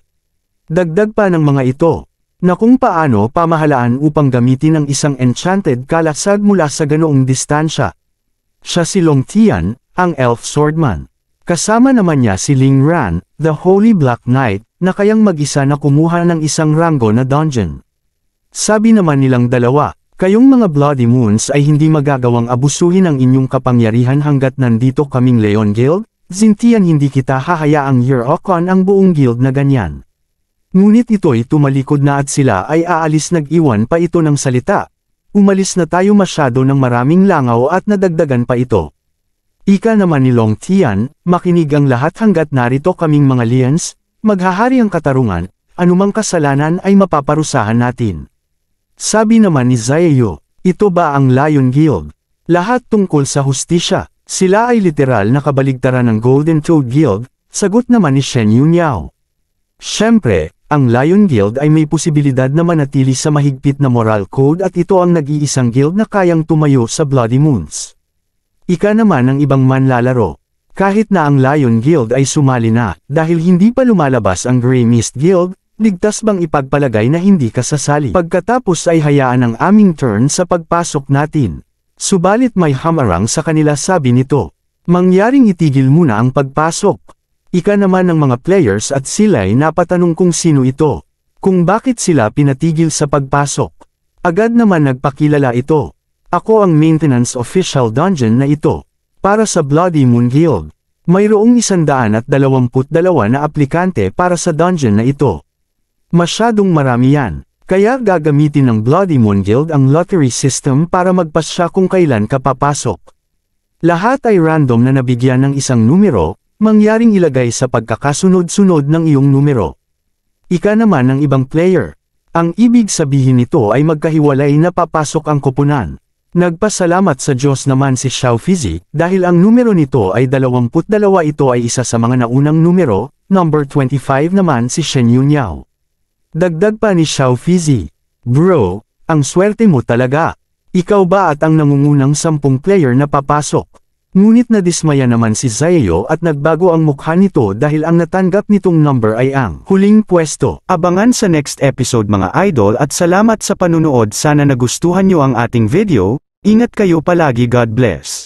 [SPEAKER 1] Dagdag pa ng mga ito, na kung paano pamahalaan upang gamitin ang isang enchanted kalasag mula sa ganoong distansya. Siya si Long Tian, ang elf swordman. Kasama naman niya si Ling Ran, the Holy Black Knight, na kayang mag-isa na kumuha ng isang rango na dungeon. Sabi naman nilang dalawa, kayong mga Bloody Moons ay hindi magagawang abusuhin ang inyong kapangyarihan hanggat nandito kaming Leon Guild, Zintian hindi kita hahayaang Year-Okon ang buong guild na ganyan. Ngunit ito'y tumalikod na at sila ay aalis nag-iwan pa ito ng salita. Umalis na tayo masyado ng maraming langaw at nadagdagan pa ito. Ika naman ni Long Tian, makinig ang lahat hanggat narito kaming mga lions, maghahari ang katarungan, anumang kasalanan ay mapaparusahan natin. Sabi naman ni Zayo, ito ba ang Lion Guild? Lahat tungkol sa hustisya, sila ay literal na kabaligtaran ng Golden Toad Guild, sagot naman ni Shen Yunyan. Siyempre, ang Lion Guild ay may posibilidad na manatili sa mahigpit na moral code at ito ang nag-iisang guild na kayang tumayo sa Bloody Moons. Ika naman ang ibang manlalaro. Kahit na ang Lion Guild ay sumali na, dahil hindi pa lumalabas ang Grey Mist Guild, ligtas bang ipagpalagay na hindi ka sasali? Pagkatapos ay hayaan ang aming turn sa pagpasok natin. Subalit may hamarang sa kanila sabi nito. Mangyaring itigil muna ang pagpasok. Ika naman ng mga players at sila'y napatanong kung sino ito. Kung bakit sila pinatigil sa pagpasok. Agad naman nagpakilala ito. Ako ang maintenance official dungeon na ito. Para sa Bloody Moon Guild. Mayroong 122 na aplikante para sa dungeon na ito. Masyadong marami yan. Kaya gagamitin ng Bloody Moon Guild ang lottery system para magpasya kung kailan ka papasok. Lahat ay random na nabigyan ng isang numero, mangyaring ilagay sa pagkakasunod-sunod ng iyong numero. Ika naman ng ibang player. Ang ibig sabihin nito ay magkahiwalay na papasok ang koponan. Nagpasalamat sa Diyos naman si Xiao Fizi, dahil ang numero nito ay 22 ito ay isa sa mga naunang numero, number 25 naman si Shen Yunyan. Dagdag pa ni Xiao Fizi, bro, ang swerte mo talaga. Ikaw ba at ang nangungunang 10 player na papasok? Ngunit nadismaya naman si Zayo at nagbago ang mukha nito dahil ang natanggap nitong number ay ang huling pwesto. Abangan sa next episode mga idol at salamat sa panunood, sana nagustuhan nyo ang ating video, ingat kayo palagi, God bless.